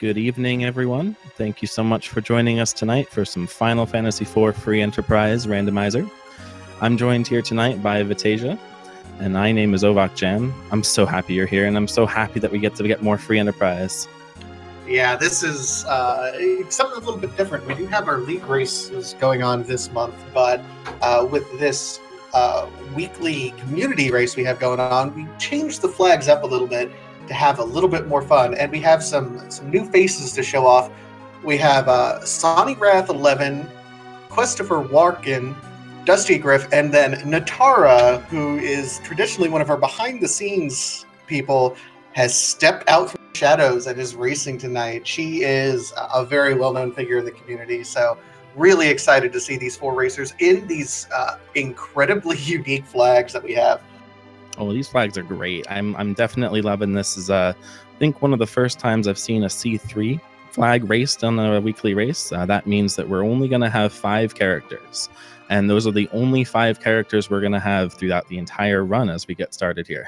Good evening, everyone. Thank you so much for joining us tonight for some Final Fantasy IV Free Enterprise Randomizer. I'm joined here tonight by Vitasia, and my name is Ovak Jan. I'm so happy you're here, and I'm so happy that we get to get more Free Enterprise. Yeah, this is something a little bit different. We do have our league races going on this month, but with this weekly community race we have going on, we changed the flags up a little bit to have a little bit more fun, and we have some new faces to show off. We have Sonny Wrath 11, Christopher Warkin, Dusty Griff, and then Natara, who is traditionally one of our behind-the-scenes people, has stepped out from the shadows and is racing tonight. She is a very well-known figure in the community, so really excited to see these four racers in these incredibly unique flags that we have. Oh, these flags are great. I'm definitely loving this. Is I think one of the first times I've seen a C3 flag raced on a weekly race. That means that we're only going to have 5 characters, and those are the only 5 characters we're going to have throughout the entire run as we get started here.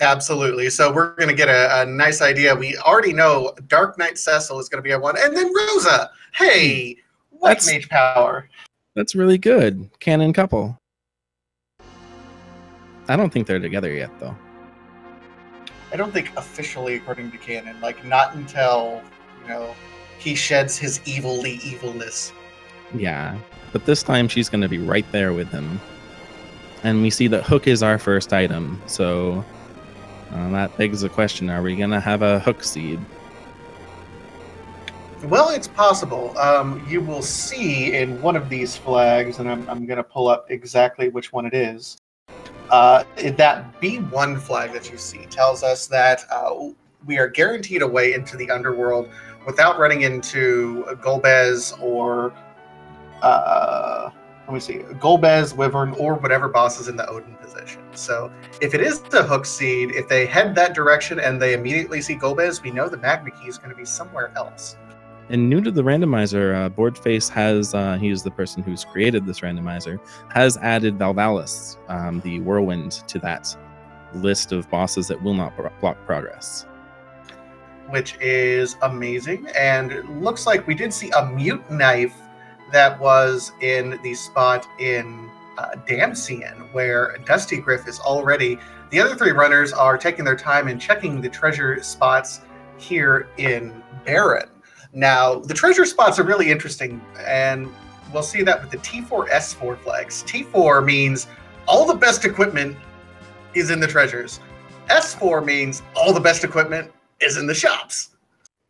Absolutely. So we're going to get a nice idea. We already know Dark Knight Cecil is going to be at one, and then Rosa. Hey, what mage power? That's really good. Canon couple. I don't think they're together yet, though. I don't think officially, according to canon. Like, not until, he sheds his evilness. Yeah, but this time she's going to be right there with him. And we see that Hook is our first item, so that begs the question, are we going to have a Hook seed? Well, it's possible. You will see in one of these flags, and I'm going to pull up exactly which one it is. That B1 flag that you see tells us that we are guaranteed a way into the underworld without running into Golbez or Golbez, Wyvern, or whatever boss is in the Odin position. So if it is the Hook seed, if they head that direction and they immediately see Golbez, we know the Magna Key is going to be somewhere else. And new to the randomizer, Boardface has, he's the person who's created this randomizer, has added Valvalis, the Whirlwind, to that list of bosses that will not block progress. Which is amazing. And it looks like we did see a mute knife that was in the spot in Damcian, where Dusty Griff is already... The other 3 runners are taking their time and checking the treasure spots here in Baron. Now, the treasure spots are really interesting, and we'll see that with the T4 S4 flags. T4 means all the best equipment is in the treasures. S4 means all the best equipment is in the shops.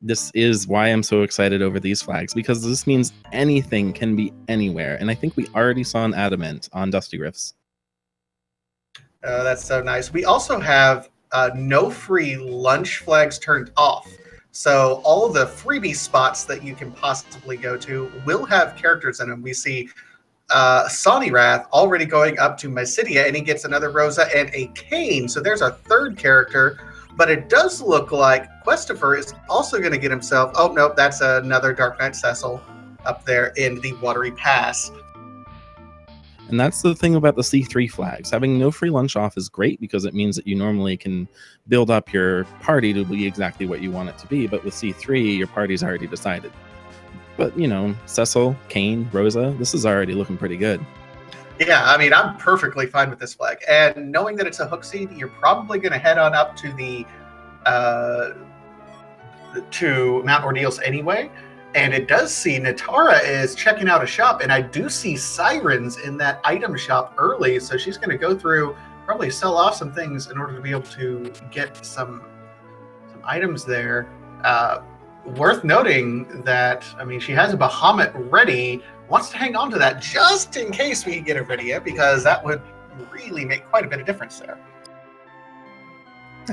This is why I'm so excited over these flags, because this means anything can be anywhere, and I think we already saw an adamant on Dusty Griff's. That's so nice. We also have no free lunch flags turned off. So all of the freebie spots that you can possibly go to will have characters in them. We see Sonny Wrath already going up to Mysidia, and he gets another Rosa and a Kane. So there's our 3rd character. But it does look like Christopher is also going to get himself... Oh, no, that's another Dark Knight Cecil up there in the Watery Pass. And that's the thing about the C3 flags. Having no free lunch off is great because it means that you normally can build up your party to be exactly what you want it to be. But with C3, your party's already decided. But, Cecil, Kane, Rosa, this is already looking pretty good. Yeah, I mean, I'm perfectly fine with this flag. And knowing that it's a Hook seed, you're probably going to head on up to the to Mount Ordeals anyway. And it does see Natara is checking out a shop, and I do see sirens in that item shop early, so she's going to go through, probably sell off some things in order to be able to get some items there. Worth noting that, I mean, she has a Bahamut ready, wants to hang on to that just in case we can get it ready yet, because that would really make quite a bit of difference there.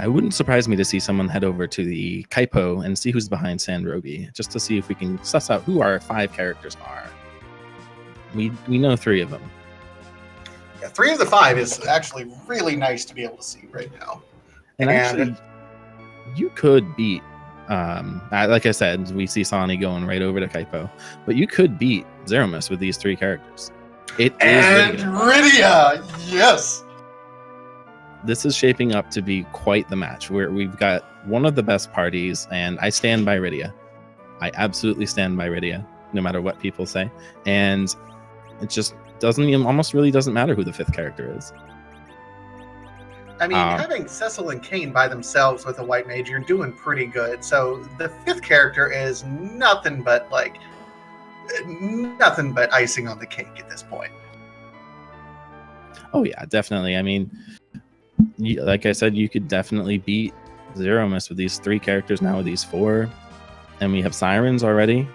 It wouldn't surprise me to see someone head over to the Kaipo and see who's behind Sandrogi, just to see if we can suss out who our 5 characters are. We know 3 of them. Yeah, 3 of the 5 is actually really nice to be able to see right now. And actually, you could beat, like I said, we see Sonny going right over to Kaipo, but you could beat Zeromus with these 3 characters. It is Rydia, yes! This is shaping up to be quite the match, where we've got one of the best parties, and I stand by Rydia. I absolutely stand by Rydia, no matter what people say. And it just almost really doesn't matter who the fifth character is. I mean, having Cecil and Kane by themselves with a white mage, you're doing pretty good. So the fifth character is nothing but icing on the cake at this point. Oh yeah, definitely. I mean, like I said, you could definitely beat Zero Mist with these 3 characters now, with these 4, and we have Sirens already.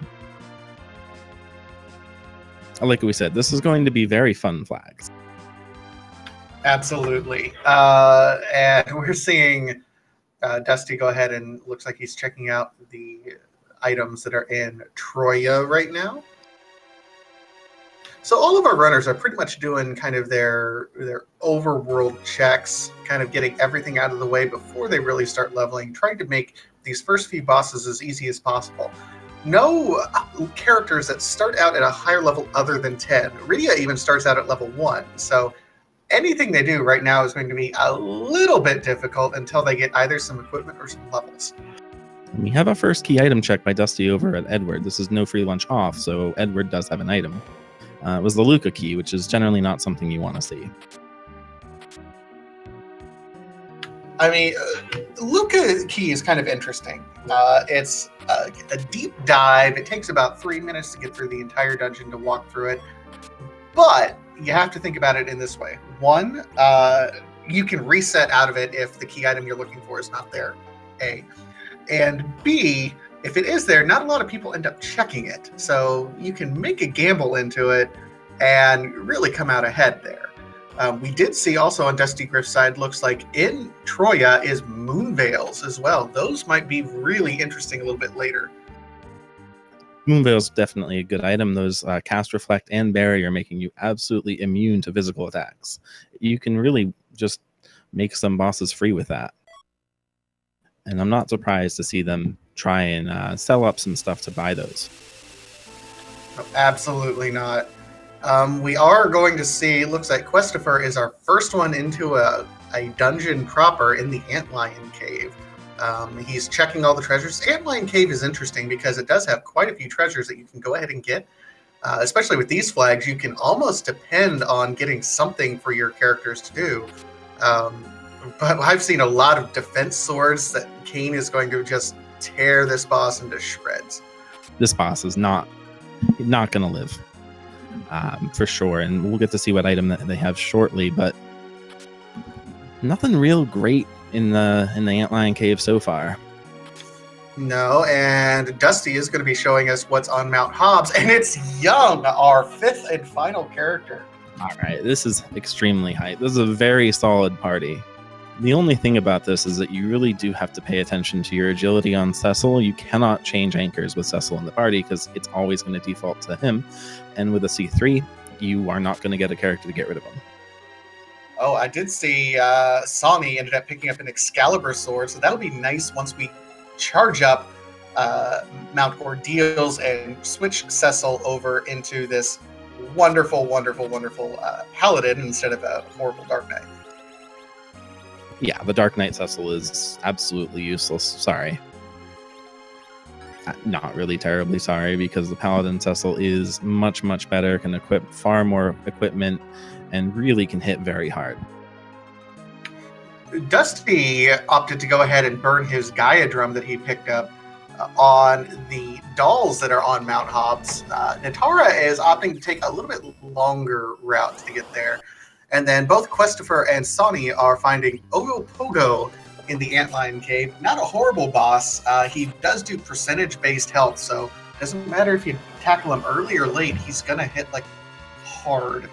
Like we said, this is going to be very fun flags. Absolutely. And we're seeing Dusty go ahead and looks like he's checking out the items that are in Troya right now. So all of our runners are pretty much doing kind of their overworld checks, kind of getting everything out of the way before they really start leveling, trying to make these first few bosses as easy as possible. No characters that start out at a higher level other than 10. Rydia even starts out at level 1. So anything they do right now is going to be a little bit difficult until they get either some equipment or some levels. We have a first key item check by Dusty over at Edward. This is no free lunch off, so Edward does have an item. It was the Luca key, which is generally not something you want to see. I mean, Luca key is kind of interesting. It's a deep dive. It takes about 3 minutes to get through the entire dungeon to walk through it. But you have to think about it in this way. 1, you can reset out of it if the key item you're looking for is not there, A. And B, if it is there, not a lot of people end up checking it. So you can make a gamble into it and really come out ahead there. We did see also on Dusty Griff's side, looks like in Troya is Moon Veils as well. Those might be really interesting a little bit later. Moon Veil is definitely a good item. Those Cast Reflect and Barrier making you absolutely immune to physical attacks. You can really just make some bosses free with that. And I'm not surprised to see them try and sell up some stuff to buy those. Absolutely not. We are going to see, looks like Questifer is our first one into a dungeon proper in the Antlion Cave. He's checking all the treasures. Antlion Cave is interesting because it does have quite a few treasures that you can go ahead and get. Especially with these flags, you can almost depend on getting something for your characters to do. But I've seen a lot of defense swords that Kane is going to just tear this boss into shreds. This boss is not going to live, for sure. And we'll get to see what item that they have shortly, but nothing real great in the Antlion Cave so far. No, and Dusty is going to be showing us what's on Mount Hobbs, and it's Young, our 5th and final character. All right, this is extremely hype. This is a very solid party. The only thing about this is that you really do have to pay attention to your agility on Cecil. You cannot change anchors with Cecil in the party because it's always going to default to him. And with a C3, you are not going to get a character to get rid of him. Oh, I did see Sonny ended up picking up an Excalibur sword, so that'll be nice once we charge up Mount Ordeals and switch Cecil over into this wonderful, wonderful, wonderful Paladin instead of a horrible Dark Knight. Yeah, the Dark Knight Cecil is absolutely useless. Sorry. Not really terribly sorry, because the Paladin Cecil is much, much better, can equip far more equipment, and really can hit very hard. Dusty opted to go ahead and burn his Gaia drum that he picked up on the dolls that are on Mount Hobbs. Natara is opting to take a little bit longer route to get there. And then both Questifer and Sonny are finding Ogopogo in the Antlion Cave. Not a horrible boss. He does do percentage-based health, so it doesn't matter if you tackle him early or late, he's going to hit, like, hard.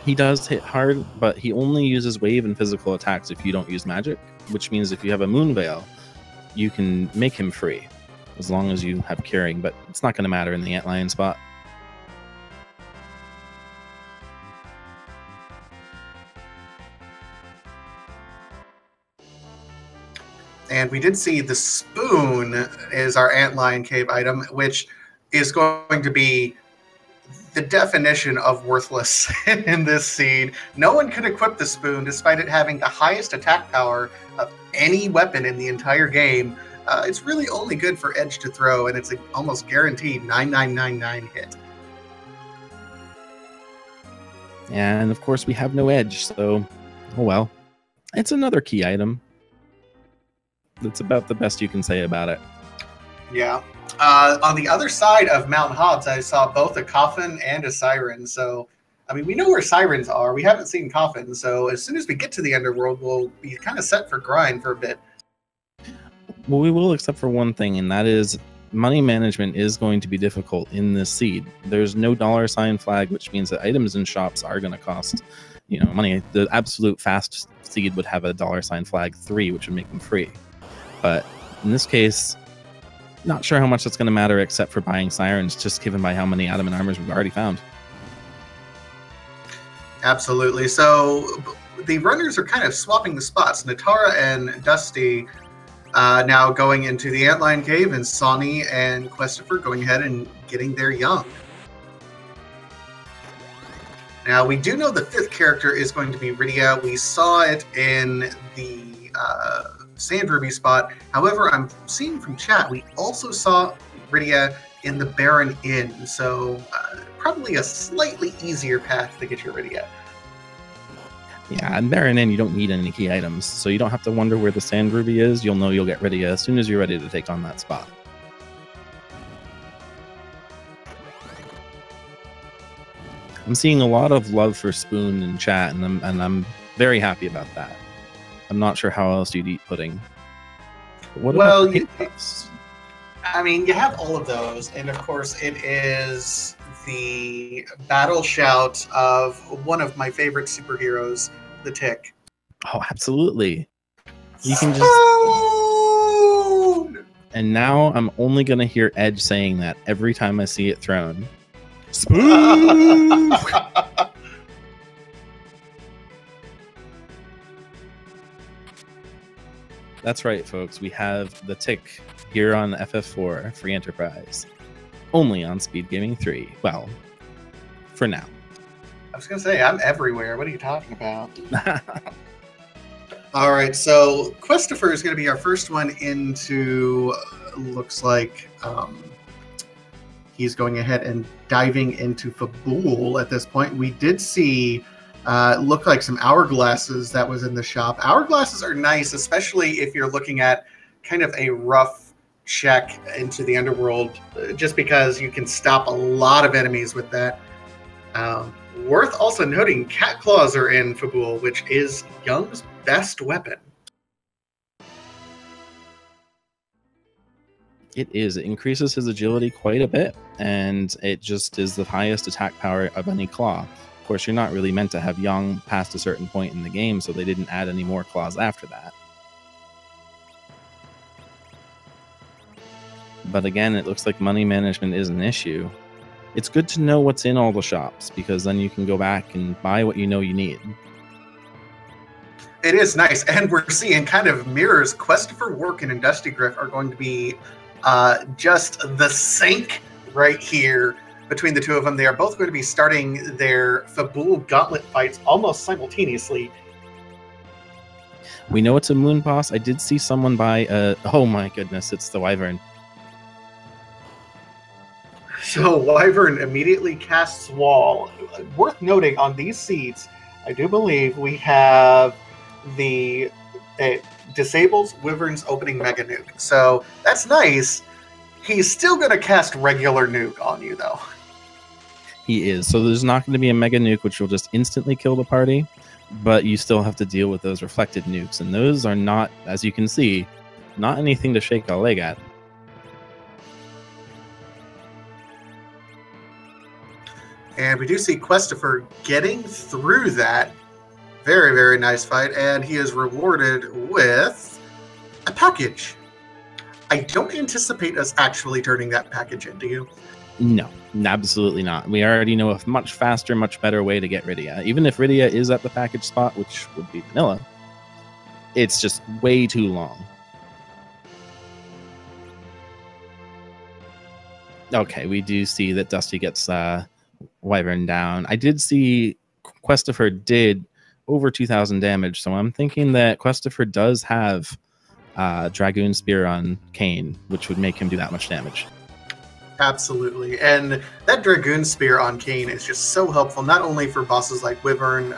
He does hit hard, but he only uses wave and physical attacks if you don't use magic, which means if you have a Moon Veil, you can make him free, as long as you have curing, but it's not going to matter in the Antlion spot. And we did see the spoon is our Antlion Cave item, which is going to be the definition of worthless in this seed. No one could equip the spoon despite it having the highest attack power of any weapon in the entire game. It's really only good for edge to throw, and it's an almost guaranteed 9999 hit. And of course, we have no edge, so oh well. It's another key item. That's about the best you can say about it. Yeah. On the other side of Mount Hobbs, I saw both a coffin and a siren. So, I mean, we know where sirens are. We haven't seen coffins. So as soon as we get to the underworld, we'll be kind of set for grind for a bit. Well, we will, except for one thing, and that is money management is going to be difficult in this seed. There's no $ flag, which means that items in shops are going to cost, money. The absolute fast seed would have a $ flag 3, which would make them free. But in this case, not sure how much that's going to matter except for buying sirens, just given by how many adamant armors we've already found. Absolutely. So the runners are kind of swapping the spots. Natara and Dusty now going into the Antlion Cave, and Sonny and Questifer going ahead and getting their young. Now, we do know the 5th character is going to be Rydia. We saw it in the Sand Ruby spot. However, I'm seeing from chat, we also saw Rydia in the Baron Inn, so probably a slightly easier path to get your Rydia. Yeah, and Baron Inn, you don't need any key items, so you don't have to wonder where the Sand Ruby is. You'll know you'll get Rydia as soon as you're ready to take on that spot. I'm seeing a lot of love for Spoon in chat, and I'm very happy about that. I'm not sure how else you'd eat pudding. What well, you have all of those, and of course it is the battle shout of one of my favorite superheroes, the Tick. Oh, absolutely. You can just... And now I'm only going to hear Edge saying that every time I see it thrown. Spoon! That's right, folks. We have the Tick here on FF4 Free Enterprise. Only on Speed Gaming 3. Well, for now. I was going to say, I'm everywhere. What are you talking about? All right, so Questifer is going to be our first one into, looks like he's going ahead and diving into Fabool at this point. We did see, look like some hourglasses that was in the shop. Hourglasses are nice, especially if you're looking at kind of a rough check into the underworld, just because you can stop a lot of enemies with that. Worth also noting, cat claws are in Fabool, which is Young's best weapon. It is. It increases his agility quite a bit, and it just is the highest attack power of any claw. Of course, you're not really meant to have Young past a certain point in the game, so they didn't add any more claws after that. But again, it looks like money management is an issue. It's good to know what's in all the shops, because then you can go back and buy what you know you need. It is nice, and we're seeing kind of mirrors. Questifer, Workin, and Dusty Griff are going to be just the sync right here between the two of them. They are both going to be starting their Fabool gauntlet fights almost simultaneously. We know it's a moon boss. I did see someone buy oh my goodness, it's the Wyvern. So Wyvern immediately casts Wall. Worth noting, on these seeds, I do believe we have the disables Wyvern's opening Mega Nuke. So that's nice. He's still going to cast regular nuke on you, though. He is. So there's not going to be a Mega Nuke, which will just instantly kill the party, but you still have to deal with those reflected nukes. And those are not, as you can see, not anything to shake a leg at. And we do see Questifer getting through that. Very, very nice fight. And he is rewarded with a package. I don't anticipate us actually turning that package in, do you? No, absolutely not. We already know a much faster, much better way to get Rydia. Even if Rydia is at the package spot, which would be vanilla, it's just way too long. Okay, we do see that Dusty gets Wyvern down. I did see Questifer did over 2,000 damage, so I'm thinking that Questifer does have Dragoon Spear on Kane, which would make him do that much damage. Absolutely. And that Dragoon Spear on Kane is just so helpful, not only for bosses like Wyvern,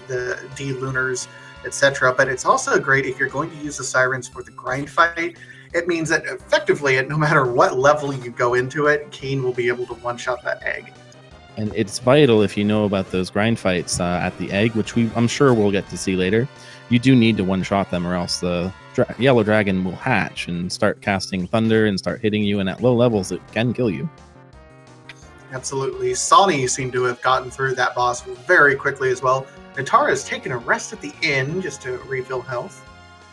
the D-Lunars, etc., but it's also great if you're going to use the Sirens for the grind fight. It means that effectively, no matter what level you go into it, Kane will be able to one-shot that egg. And it's vital if you know about those grind fights at the egg, which I'm sure we'll get to see later. You do need to one-shot them, or else the yellow dragon will hatch and start casting thunder and start hitting you, and at low levels it can kill you. Absolutely. Sonny seemed to have gotten through that boss very quickly as well. Natara has taken a rest at the inn just to refill health.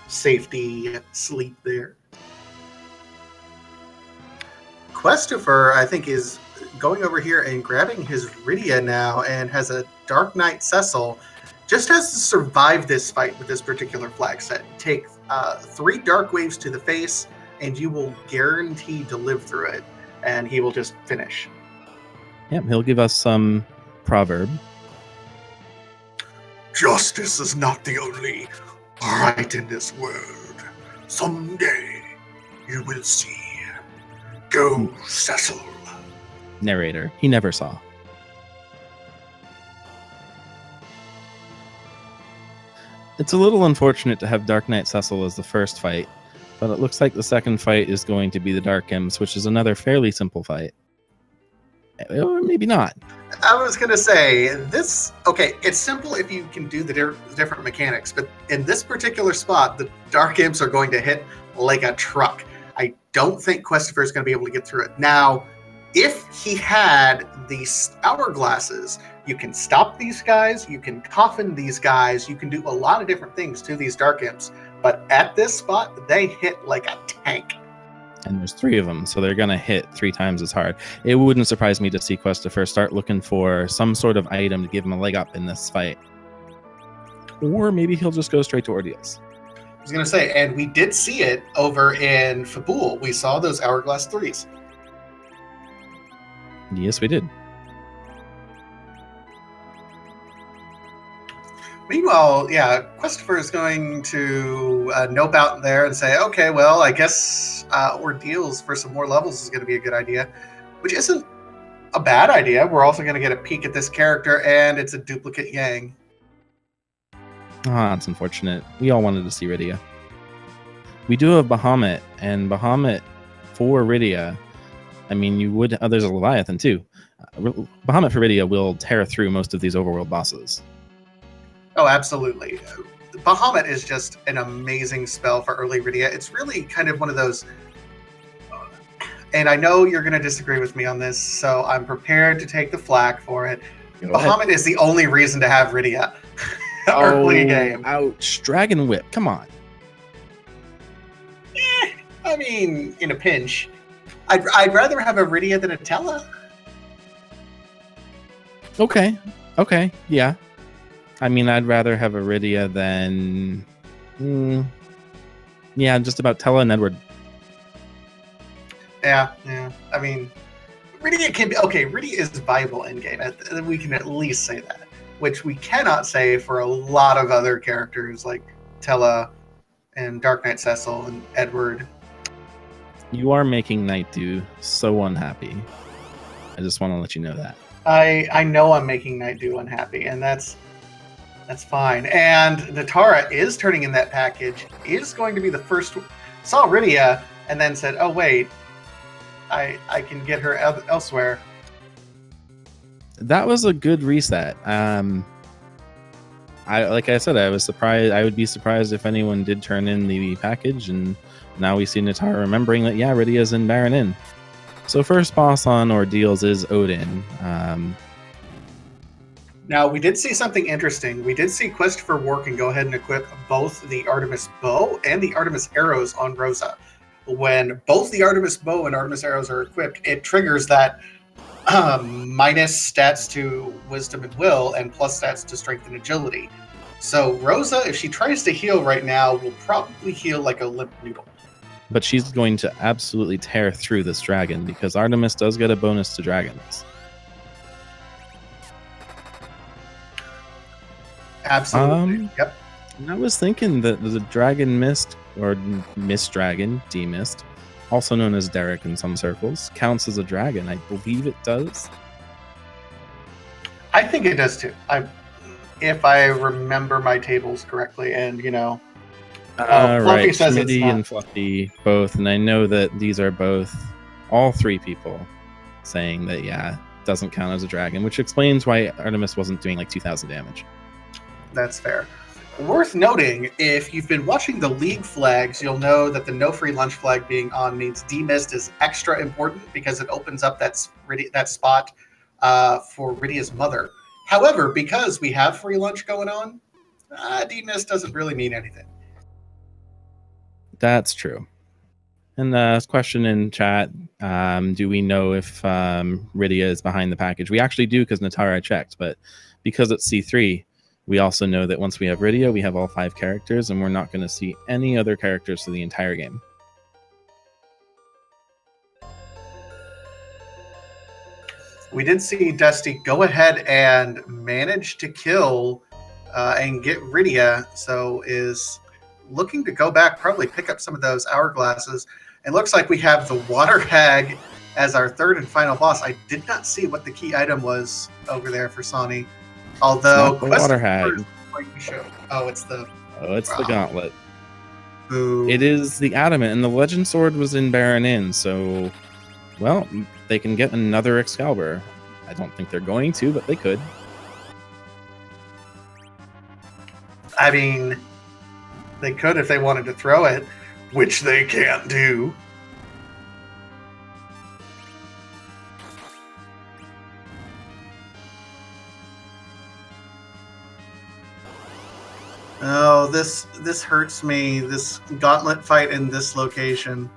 Safety sleep there. Questifer, I think, is going over here and grabbing his Rydia now and has a Dark Knight Cecil. Just has to survive this fight with this particular flag set. Take 3 Dark Waves to the face, and you will guarantee to live through it, and he will just finish. Yep, he'll give us some proverb. Justice is not the only right in this world. Someday you will see. Go, Cecil. Narrator, he never saw. It's a little unfortunate to have Dark Knight Cecil as the first fight, but it looks like the second fight is going to be the Dark Imps, which is another fairly simple fight. Or maybe not. I was going to say, this, okay, it's simple if you can do the different mechanics, but in this particular spot, the Dark Imps are going to hit like a truck. I don't think Questifer is going to be able to get through it. Now, if he had these hourglasses, you can stop these guys, you can coffin these guys, you can do a lot of different things to these Dark Imps, but at this spot, they hit like a tank. And there's 3 of them, so they're going to hit 3 times as hard. It wouldn't surprise me to see Questifer start looking for some sort of item to give him a leg up in this fight. Or maybe he'll just go straight to ordeals. I was going to say, and we did see it over in Fabul. We saw those Hourglass 3s. Yes, we did. Meanwhile, yeah, Questifer is going to nope out there and say, okay, well, I guess ordeals for some more levels is going to be a good idea, which isn't a bad idea. We're also going to get a peek at this character, and it's a duplicate Yang. Ah, it's unfortunate. We all wanted to see Rydia. We do have Bahamut, and Bahamut for Rydia, I mean, you would... there's a Leviathan, too. Bahamut for Rydia will tear through most of these overworld bosses. Oh, absolutely. Bahamut is just an amazing spell for early Rydia. It's really kind of one of those... and I know you're going to disagree with me on this, so I'm prepared to take the flack for it. Bahamut is the only reason to have Rydia. Early game. Ouch. Dragon Whip. Come on. I mean, in a pinch. I'd rather have a Rydia than a Tella. Okay. Okay. Yeah. I mean, I'd rather have a Rydia than... yeah, just about Tella and Edward. Yeah. I mean, Rydia can be... okay, Rydia is viable endgame. We can at least say that. Which we cannot say for a lot of other characters like Tella and Dark Knight Cecil and Edward. You are making Nightdew so unhappy. I just want to let you know that. I know I'm making Nightdew unhappy, and that's fine. And Natara is turning in that package, is going to be the first... saw Rydia, and then said, oh wait, I can get her elsewhere. That was a good reset. Like I said, I was surprised. I would be surprised if anyone did turn in the package, and now we see Natara remembering that, yeah, Rydia's in Baron Inn. So first boss on Ordeals is Odin. Now, we did see something interesting. We did see Questifer work and go ahead and equip both the Artemis Bow and the Artemis Arrows on Rosa. When both the Artemis Bow and Artemis Arrows are equipped, it triggers that minus stats to Wisdom and Will and plus stats to Strength and Agility. So Rosa, if she tries to heal right now, will probably heal like a limp noodle. But she's going to absolutely tear through this dragon because Artemis does get a bonus to dragons. Absolutely. Yep. I was thinking that the Dragon Mist, or Mist Dragon, D-Mist, also known as Derek in some circles, counts as a dragon. I believe it does. I think it does too. If I remember my tables correctly, and Fluffy right, says it's Schmitty not. and Fluffy both, and I know that these are both, all three people saying that, yeah, it doesn't count as a dragon, which explains why Artemis wasn't doing like 2,000 damage. That's fair. Worth noting, if you've been watching the League flags, you'll know that the no free lunch flag being on means D-Mist is extra important because it opens up that spot for Rydia's mother. However, because we have free lunch going on, D-Mist doesn't really mean anything. That's true. And question in chat, do we know if Rydia is behind the package? We actually do, because Natara checked, but because it's C3, we also know that once we have Rydia, we have all 5 characters, and we're not going to see any other characters for the entire game. We did see Dusty go ahead and manage to kill and get Rydia, so is looking to go back, probably pick up some of those hourglasses. It looks like we have the Water Hag as our third and final boss. I did not see what the key item was over there for Sani. Although it's not the Water Hag. It's the the Gauntlet. Ooh. It is the Adamant, and the Legend Sword was in Baron Inn, so, well, they can get another Excalibur. I don't think they're going to, but they could. I mean, they could if they wanted to throw it, which they can't do. Oh, this hurts me. This gauntlet fight in this location.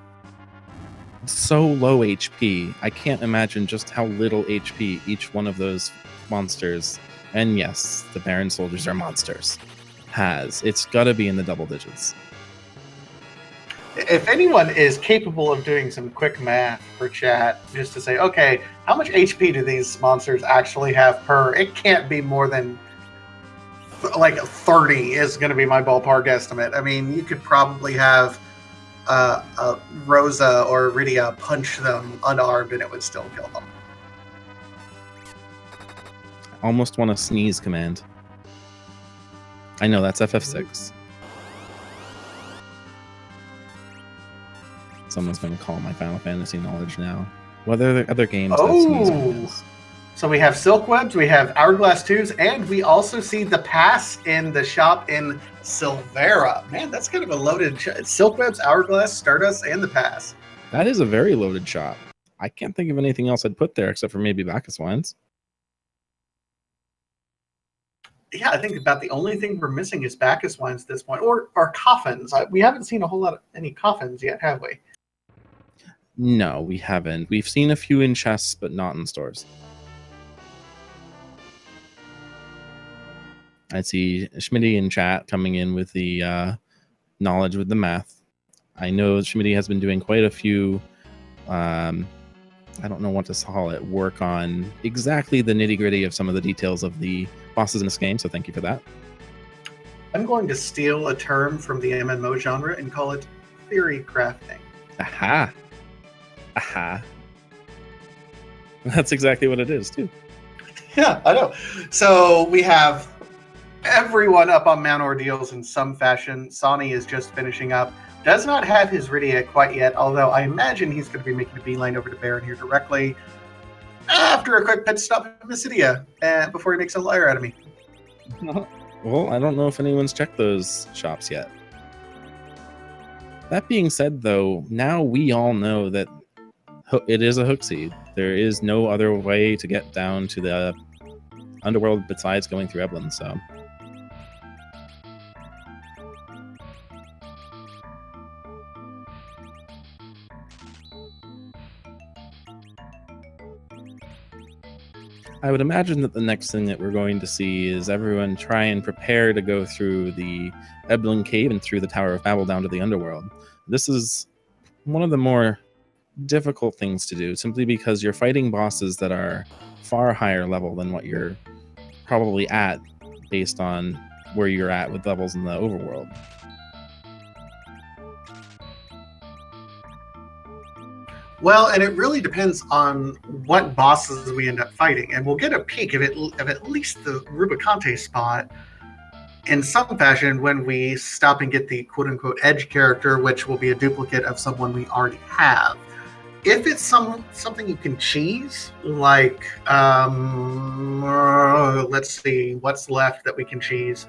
So low HP. I can't imagine just how little HP each one of those monsters, and yes, the Baron soldiers are monsters, has. It's got to be in the double digits. If anyone is capable of doing some quick math for chat, just to say, okay, how much HP do these monsters actually have per? It can't be more than like 30 is going to be my ballpark estimate. I mean, you could probably have Rosa or Rydia punch them unarmed and it would still kill them. Almost want to sneeze command. I know, that's FF6. Someone's going to call my Final Fantasy knowledge now. What other games have sneeze commands? So we have Silk Webs, we have Hourglass 2s, and we also see the pass in the shop in Silvera. Man, that's kind of a loaded Silk Webs, Hourglass, Stardust, and the pass. That is a very loaded shop. I can't think of anything else I'd put there except for maybe Bacchus wines. Yeah, I think about the only thing we're missing is Bacchus wines at this point, or coffins. We haven't seen a whole lot of any coffins yet, have we? No, we haven't. We've seen a few in chests, but not in stores. I see Schmitty in chat coming in with the knowledge with the math. I know Schmitty has been doing quite a few, I don't know what to call it, work on exactly the nitty-gritty of some of the details of the bosses in this game, so thank you for that. I'm going to steal a term from the MMO genre and call it theory crafting. Aha! Aha. That's exactly what it is, too. Yeah, I know. So we have everyone up on Mount Ordeals in some fashion. Sani is just finishing up. Does not have his Rydia quite yet, although I imagine he's going to be making a beeline over to Baron here directly after a quick pit stop in Mysidia before he makes a liar out of me. Well, I don't know if anyone's checked those shops yet. That being said, though, now we all know that it is a hook seed. There is no other way to get down to the underworld besides going through Eblin, so... I would imagine that the next thing that we're going to see is everyone try and prepare to go through the Eblin Cave and through the Tower of Babel down to the underworld. This is one of the more difficult things to do, simply because you're fighting bosses that are far higher level than what you're probably at based on where you're at with levels in the overworld. Well, and it really depends on what bosses we end up fighting, and we'll get a peek of at least the Rubicante spot in some fashion when we stop and get the quote-unquote edge character, which will be a duplicate of someone we already have. If it's something you can cheese, like let's see what's left that we can cheese.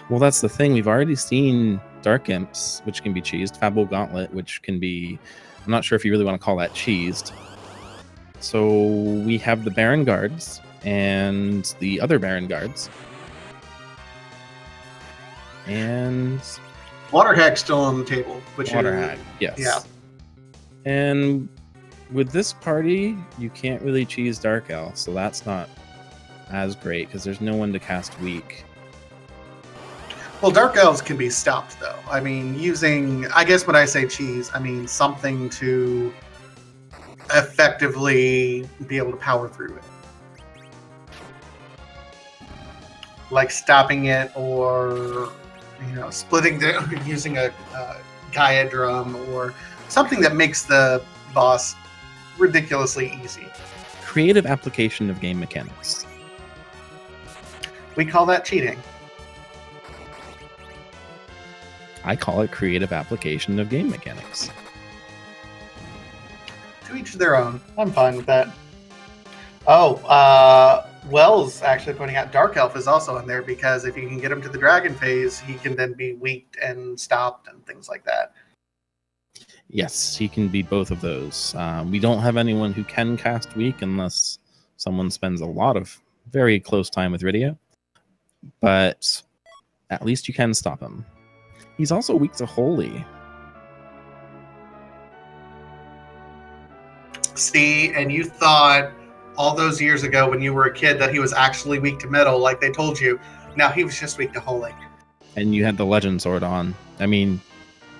Well, that's the thing. We've already seen Dark Imps, which can be cheesed. Fable Gauntlet, which can be... I'm not sure if you really want to call that cheesed. So we have the Baron Guards and the other Baron Guards. And... Water Hag's still on the table. Water Hag, yes. Yeah. And with this party, you can't really cheese Dark Elf, so that's not as great, because there's no one to cast Weak. Well, Dark Elves can be stopped, though. I mean, using... I guess when I say cheese, I mean something to effectively be able to power through it. Like stopping it, or, you know, splitting the... using a Gaia drum, or something that makes the boss ridiculously easy. Creative application of game mechanics. We call that cheating. I call it creative application of game mechanics. To each their own. I'm fine with that. Oh, Wells actually pointing out Dark Elf is also in there, because if you can get him to the dragon phase, he can then be weaked and stopped and things like that. Yes, he can be both of those. We don't have anyone who can cast Weak unless someone spends a lot of very close time with Rydia. But at least you can stop him. He's also weak to Holy. See, and you thought all those years ago when you were a kid that he was actually weak to metal, like they told you. Now he was just weak to Holy. And you had the Legend Sword on. I mean,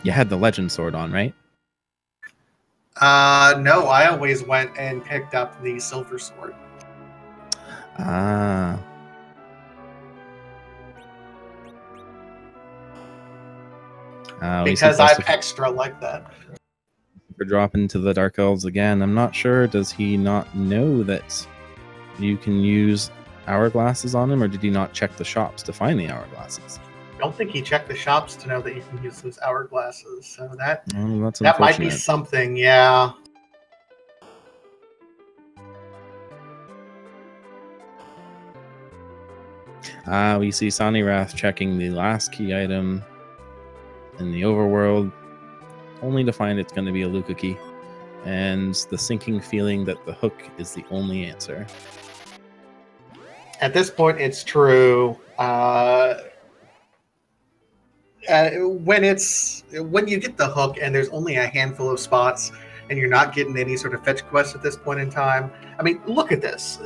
you had the Legend Sword on, right? No, I always went and picked up the Silver Sword. Ah. Because I'm extra like that. We're dropping to the Dark Elves again. I'm not sure. Does he not know that you can use hourglasses on him, or did he not check the shops to find the hourglasses? I don't think he checked the shops to know that you can use those hourglasses. So that that's that might be something, yeah. We see Sanirath checking the last key item in the overworld, only to find it's going to be a Luca key, and the sinking feeling that the hook is the only answer. At this point, it's true. When you get the hook and there's only a handful of spots and you're not getting any sort of fetch quest at this point in time, I mean, look at this.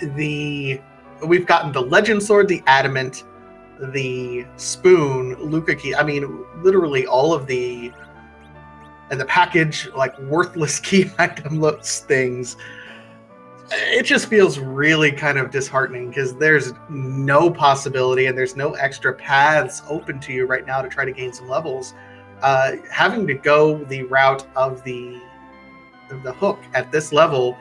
We've gotten the Legend Sword, the Adamant, the Spoon, Luca Key. I mean, literally all of the package, like, worthless key item looks things. It just feels really kind of disheartening, because there's no possibility and there's no extra paths open to you right now to try to gain some levels. Having to go the route of the hook at this level,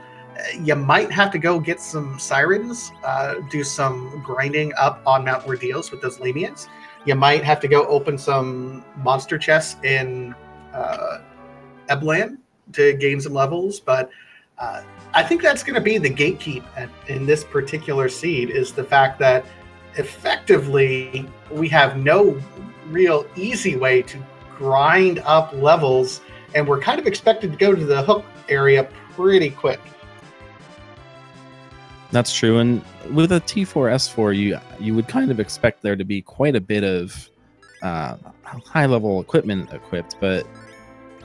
you might have to go get some sirens, do some grinding up on Mount Ordeals with those Lemias. You might have to go open some monster chests in Eblan to gain some levels, but I think that's going to be the gatekeep in this particular seed, is the fact that effectively we have no real easy way to grind up levels, and we're kind of expected to go to the hook area pretty quick. That's true, and with a T4 S4, you would kind of expect there to be quite a bit of high-level equipment equipped, but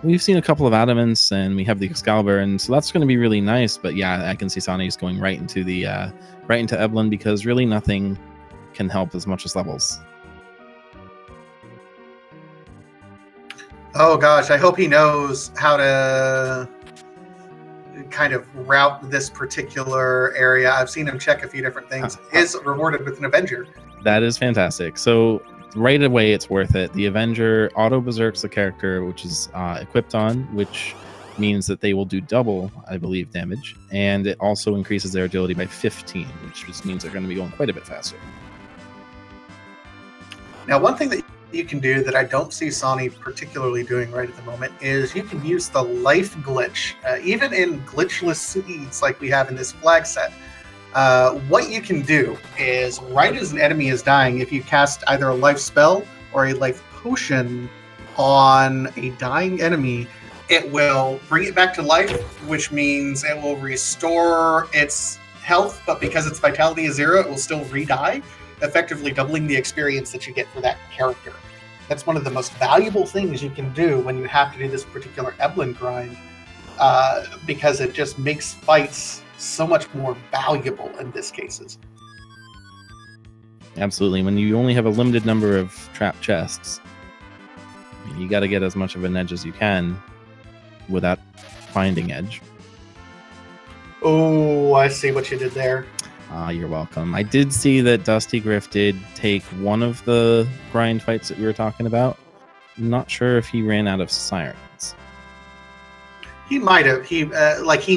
we've seen a couple of Adamants, and we have the Excalibur, and so that's going to be really nice. But yeah, I can see Sani's going right into the right into Eblan, because really nothing can help as much as levels. Oh gosh, I hope he knows how to kind of route this particular area. I've seen him check a few different things. Is rewarded with an Avenger. That is fantastic. So right away, it's worth it. The Avenger auto berserks the character, which is equipped on, which means that they will do double, I believe, damage, and it also increases their agility by 15, which just means they're going to be going quite a bit faster. Now, one thing that you can do that I don't see Sony particularly doing right at the moment is you can use the life glitch. Even in glitchless seeds like we have in this flag set, what you can do is right as an enemy is dying, if you cast either a life spell or a life potion on a dying enemy, it will bring it back to life, which means it will restore its health, but because its vitality is 0, it will still re-die, effectively doubling the experience that you get for that character. That's one of the most valuable things you can do when you have to do this particular Eblin grind, because it just makes fights so much more valuable in this cases. Absolutely. When you only have a limited number of trap chests, you got to get as much of an edge as you can without finding edge. Oh, I see what you did there. You're welcome. I did see that Dusty Griff did take one of the grind fights that we were talking about. I'm not sure if he ran out of sirens. He might have. He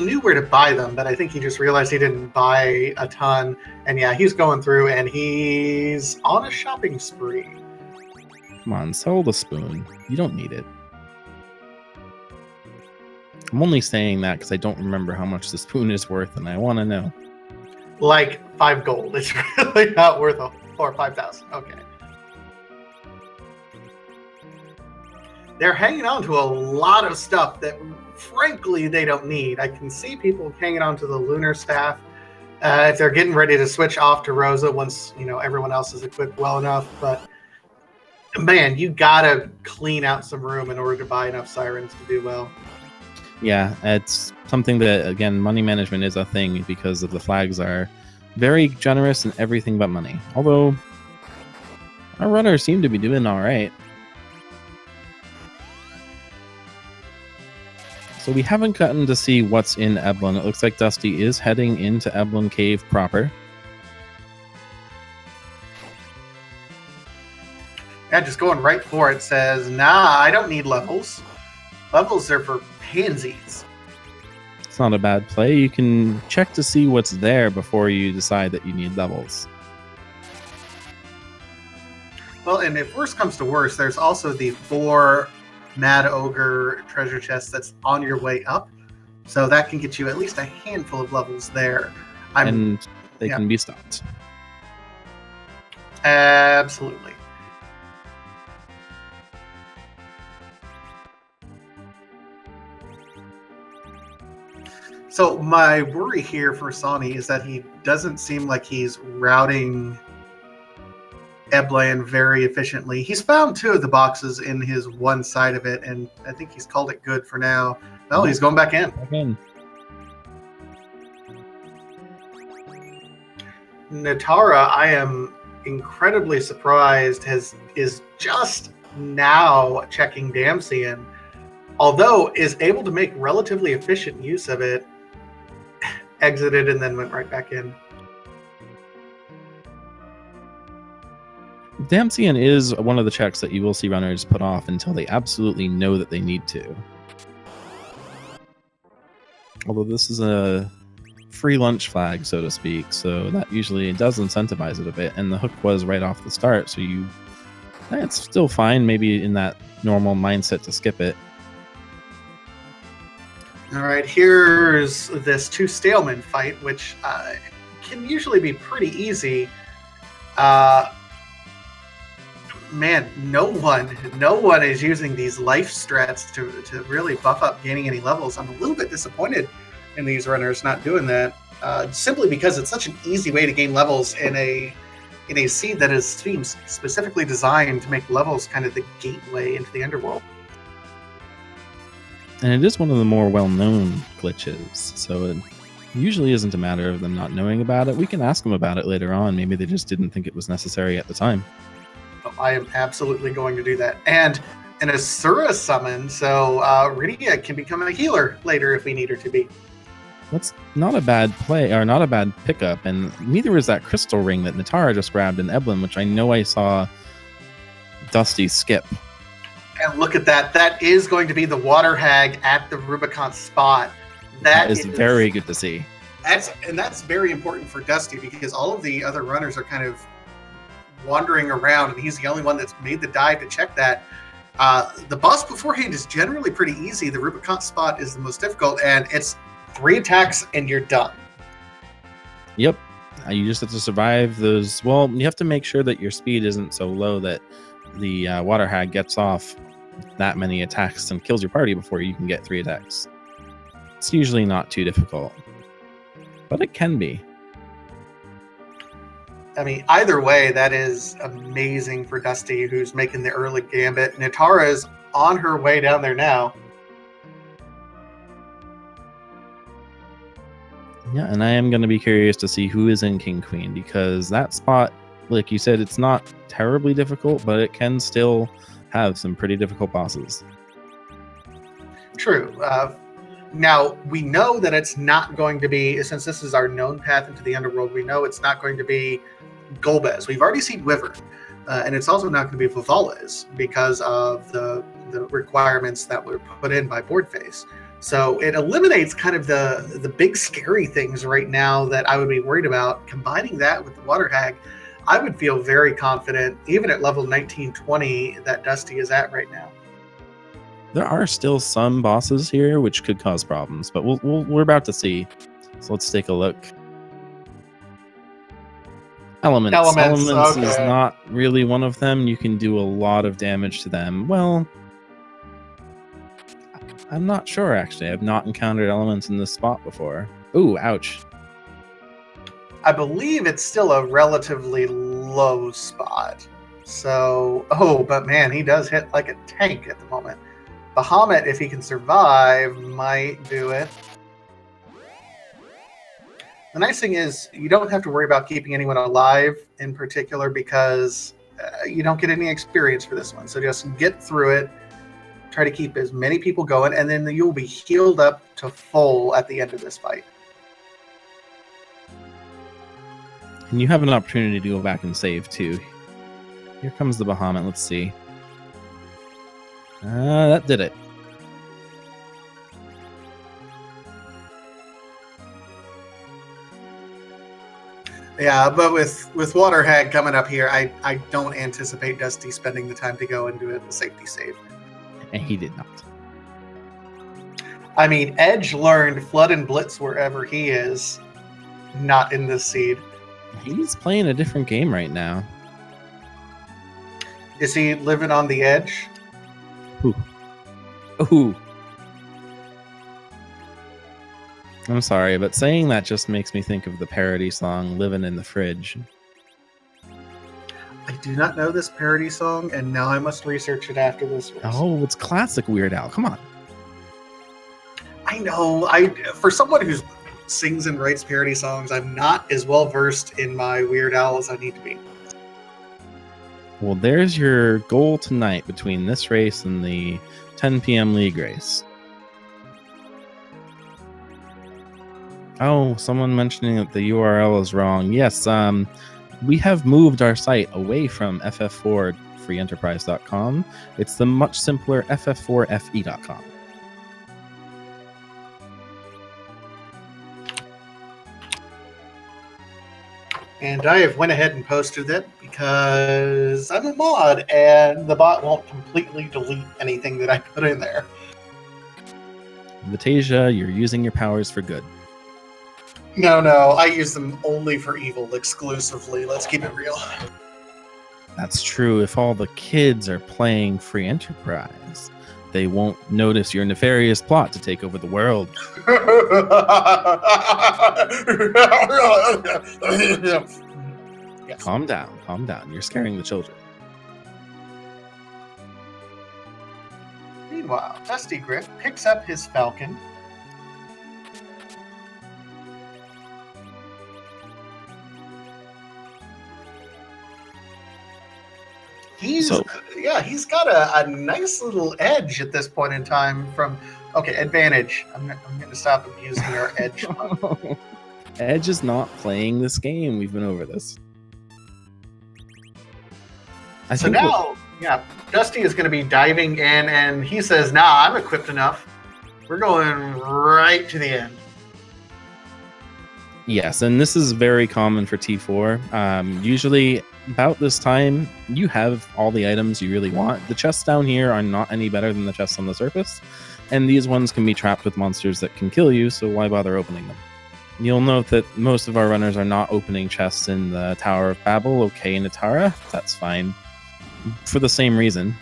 knew where to buy them, but I think he just realized he didn't buy a ton. And yeah, he's going through and he's on a shopping spree. Come on, sell the spoon. You don't need it. I'm only saying that because I don't remember how much the spoon is worth, and I want to know. Like 5 gold. It's really not worth or 5,000. Okay. They're hanging on to a lot of stuff that, frankly, they don't need. I can see people hanging on to the lunar staff if they're getting ready to switch off to Rosa once everyone else is equipped well enough. But man, you gotta clean out some room in order to buy enough sirens to do well. Yeah, it's something that, again, money management is a thing because of the flags are very generous in everything but money. Although, our runners seem to be doing all right. So we haven't gotten to see what's in Eblin. It looks like Dusty is heading into Eblin Cave proper. Yeah, just going right for it. Says, nah, I don't need levels. Levels are for pansies. It's not a bad play. You can check to see what's there before you decide that you need levels. Well, and if worse comes to worse, there's also the 4 Mad Ogre treasure chests that's on your way up. So that can get you at least a handful of levels there. And they can be stopped. Absolutely. So my worry here for Sony is that he doesn't seem like he's routing Eblin very efficiently. He's found 2 of the boxes in his one side of it, and I think he's called it good for now. No, he's going back in. Natara, I am incredibly surprised, is just now checking Damsian, although is able to make relatively efficient use of it. Exited and then went right back in. Damsian is one of the checks that you will see runners put off until they absolutely know that they need to. Although this is a free lunch flag, so to speak, so that usually does incentivize it a bit, and the hook was right off the start, so it's still fine, maybe in that normal mindset to skip it. All right, here's this 2 Staleman fight, which can usually be pretty easy. Man, no one is using these life strats to really buff up gaining any levels. I'm a little bit disappointed in these runners not doing that, simply because it's such an easy way to gain levels in a seed that is specifically designed to make levels kind of the gateway into the underworld. And it is one of the more well-known glitches, so it usually isn't a matter of them not knowing about it. We can ask them about it later on. Maybe they just didn't think it was necessary at the time. I am absolutely going to do that. And an Asura summon, so Rydia can become a healer later if we need her to be. That's not a bad play, or not a bad pickup, and neither was that crystal ring that Natara just grabbed in Eblin, which I know I saw Dusty skip. And look at that. That is going to be the water hag at the Rubicon spot. That is very good to see. That's very important for Dusty, because all of the other runners are kind of wandering around, and he's the only one that's made the dive to check that. The boss beforehand is generally pretty easy. The Rubicon spot is the most difficult, and it's 3 attacks and you're done. Yep. You just have to survive those. Well, you have to make sure that your speed isn't so low that the water hag gets off that many attacks and kills your party before you can get 3 attacks. It's usually not too difficult, but it can be. I mean, either way, that is amazing for Dusty, who's making the early gambit. Natara is on her way down there now. Yeah, and I am going to be curious to see who is in King Queen, because that spot, like you said, it's not terribly difficult, but it can still have some pretty difficult bosses. True. Now, we know that it's not going to be, since this is our known path into the underworld, we know it's not going to be Golbez. We've already seen Wyvern, and it's also not going to be Vivales because of the requirements that were put in by Boardface. So it eliminates kind of the big scary things right now that I would be worried about. Combining that with the Water Hag, I would feel very confident, even at level 1920, that Dusty is at right now. There are still some bosses here which could cause problems, but we're about to see. So let's take a look. Elements okay. Is not really one of them. You can do a lot of damage to them. Well, I'm not sure, actually. I've not encountered elements in this spot before. Ooh, ouch. I believe it's still a relatively low spot. So, but man, he does hit like a tank at the moment. Bahamut, if he can survive, might do it. The nice thing is you don't have to worry about keeping anyone alive in particular, because you don't get any experience for this one. So just get through it. Try to keep as many people going, and then you'll be healed up to full at the end of this fight. And you have an opportunity to go back and save too. Here comes the Bahamut. Let's see. That did it. Yeah, but with Water Hag coming up here, I don't anticipate Dusty spending the time to go and do a safety save. And he did not. I mean, Edge learned Flood and Blitz wherever he is, not in this seed. He's playing a different game right now. Is he living on the edge? Ooh. Ooh. I'm sorry, but saying that just makes me think of the parody song "Living in the Fridge." I do not know this parody song, and now I must research it after this. Oh, it's classic Weird Al. Come on. I know. For someone who sings and writes parody songs, I'm not as well versed in my Weird Al as I need to be. Well, there's your goal tonight between this race and the 10 p.m. League race. Oh, someone mentioning that the URL is wrong. Yes, we have moved our site away from FF4 freeenterprise.com. It's the much simpler FF4FE.com. And I have went ahead and posted it because I'm a mod and the bot won't completely delete anything that I put in there. Vitasia, you're using your powers for good. No, I use them only for evil, exclusively. Let's keep it real. That's true. If all the kids are playing Free Enterprise, they won't notice your nefarious plot to take over the world. Yes. Calm down. You're scaring the children. Meanwhile, Dusty Griff picks up his falcon. He's he's got a nice little edge at this point in time from advantage. I'm going to stop abusing our edge. Edge is not playing this game. We've been over this. So now, Dusty is going to be diving in, and he says, "Nah, I'm equipped enough. We're going right to the end." Yes, and this is very common for T4. Usually about this time, you have all the items you really want. The chests down here are not any better than the chests on the surface, and these ones can be trapped with monsters that can kill you, so why bother opening them? You'll note that most of our runners are not opening chests in the Tower of Babel. Okay, Natara, that's fine. For the same reason.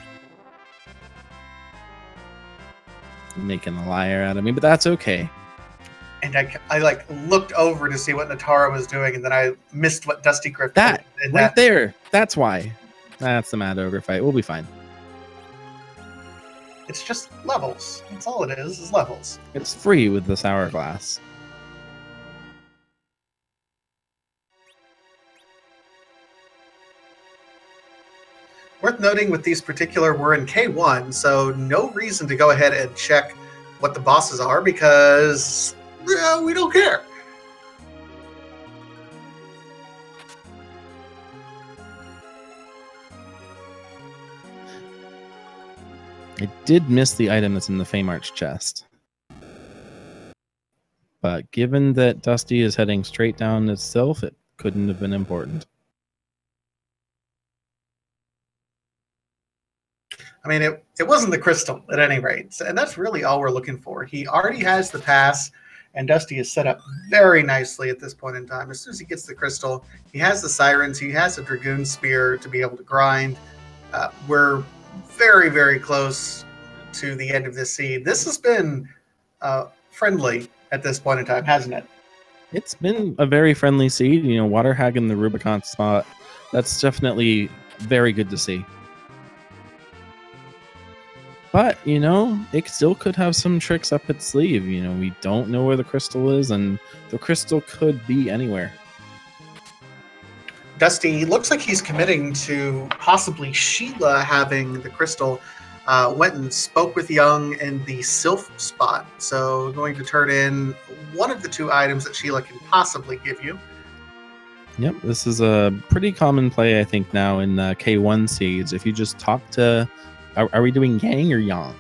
Making a liar out of me, but that's okay. And I like looked over to see what Natara was doing, and then I missed what Dusty Griff did. Right there. That's why. That's the Mad Ogre fight. We'll be fine. It's just levels. That's all it is levels. It's free with this hourglass. Worth noting with these particular, we're in K1, so no reason to go ahead and check what the bosses are because we don't care. I did miss the item that's in the Feymarch chest. But given that Dusty is heading straight down itself, it couldn't have been important. I mean, it wasn't the crystal at any rate, and that's really all we're looking for. He already has the pass, and Dusty is set up very nicely at this point in time. As soon as he gets the crystal, he has the sirens, he has a dragoon spear to be able to grind. We're very, very close to the end of this seed. This has been friendly at this point in time, hasn't it? It's been a very friendly seed. You know, Waterhag in the Rubicon spot. That's definitely very good to see. But, you know, it still could have some tricks up its sleeve. You know, we don't know where the crystal is, and the crystal could be anywhere. Dusty looks like he's committing to possibly Sheila having the crystal. Went and spoke with Young in the Sylph spot. So going to turn in one of the two items that Sheila can possibly give you. Yep, this is a pretty common play, I think, now in K1 seeds. If you just talk to... Are we doing Yang or Yang?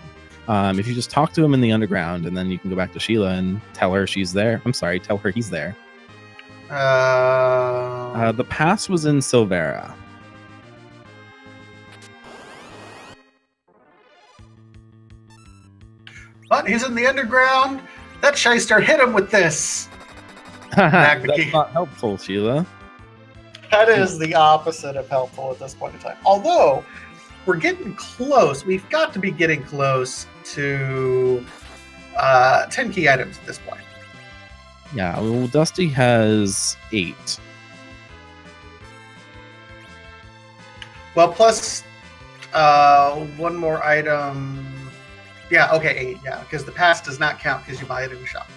If you just talk to him in the underground, and then you can go back to Sheila and tell her she's there. I'm sorry, tell her he's there. The pass was in Silvera. But he's in the underground. That shyster hit him with this. That's not helpful, Sheila. That is the opposite of helpful at this point in time. Although... we're getting close. We've got to be getting close to 10 key items at this point. Yeah, well, Dusty has 8. Well, plus one more item. Yeah, okay, 8. Yeah, because the pass does not count because you buy it in the shop.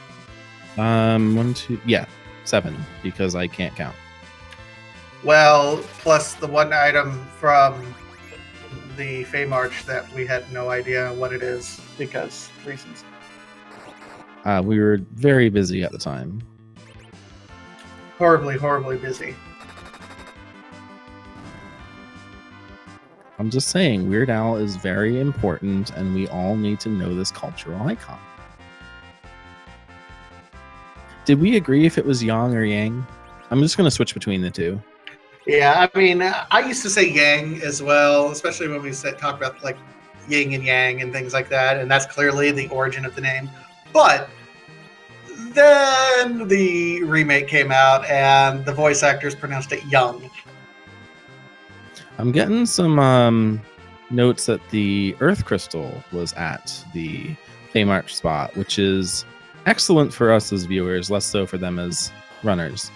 1, 2, yeah, 7 because I can't count. Well, plus the one item from the Feymarch that we had no idea what it is because reasons. We were very busy at the time. Horribly, horribly busy. I'm just saying, Weird Al is very important, and we all need to know this cultural icon. Did we agree if it was Yang or Yang? I'm just going to switch between the two. Yeah, I mean, I used to say Yang as well, especially when we talk about like yin and yang and things like that, and that's clearly the origin of the name. But then the remake came out, and the voice actors pronounced it Young. I'm getting some notes that the Earth Crystal was at the Feymarch spot, which is excellent for us as viewers, less so for them as runners.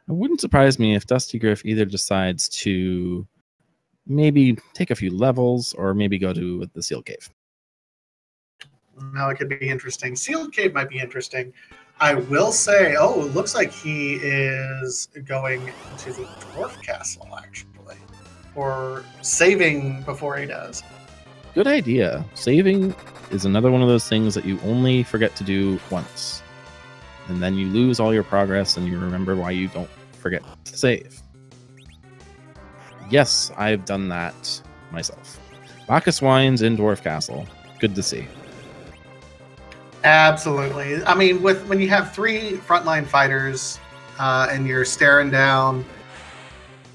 It wouldn't surprise me if Dusty Griff either decides to maybe take a few levels or maybe go to the Sealed Cave. Now it could be interesting. Sealed Cave might be interesting. I will say, oh, it looks like he is going to the Dwarf Castle, actually. or saving before he does. Good idea. Saving is another one of those things that you only forget to do once. And then you lose all your progress and you remember why you don't forget to save. Yes, I've done that myself. Bacchus Wines in Dwarf Castle. Good to see. Absolutely. I mean, when you have 3 frontline fighters and you're staring down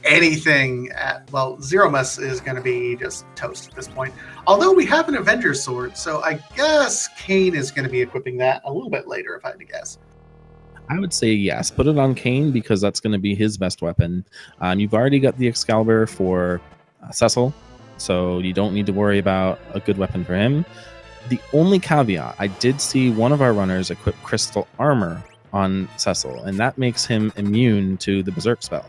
anything well, Zeromus is going to be just toast at this point. Although we have an Avenger Sword, so I guess Kane is going to be equipping that a little bit later, if I had to guess. I would say yes. Put it on Kane because that's going to be his best weapon. You've already got the Excalibur for Cecil, so you don't need to worry about a good weapon for him. The only caveat, I did see one of our runners equip crystal armor on Cecil, and that makes him immune to the Berserk spell.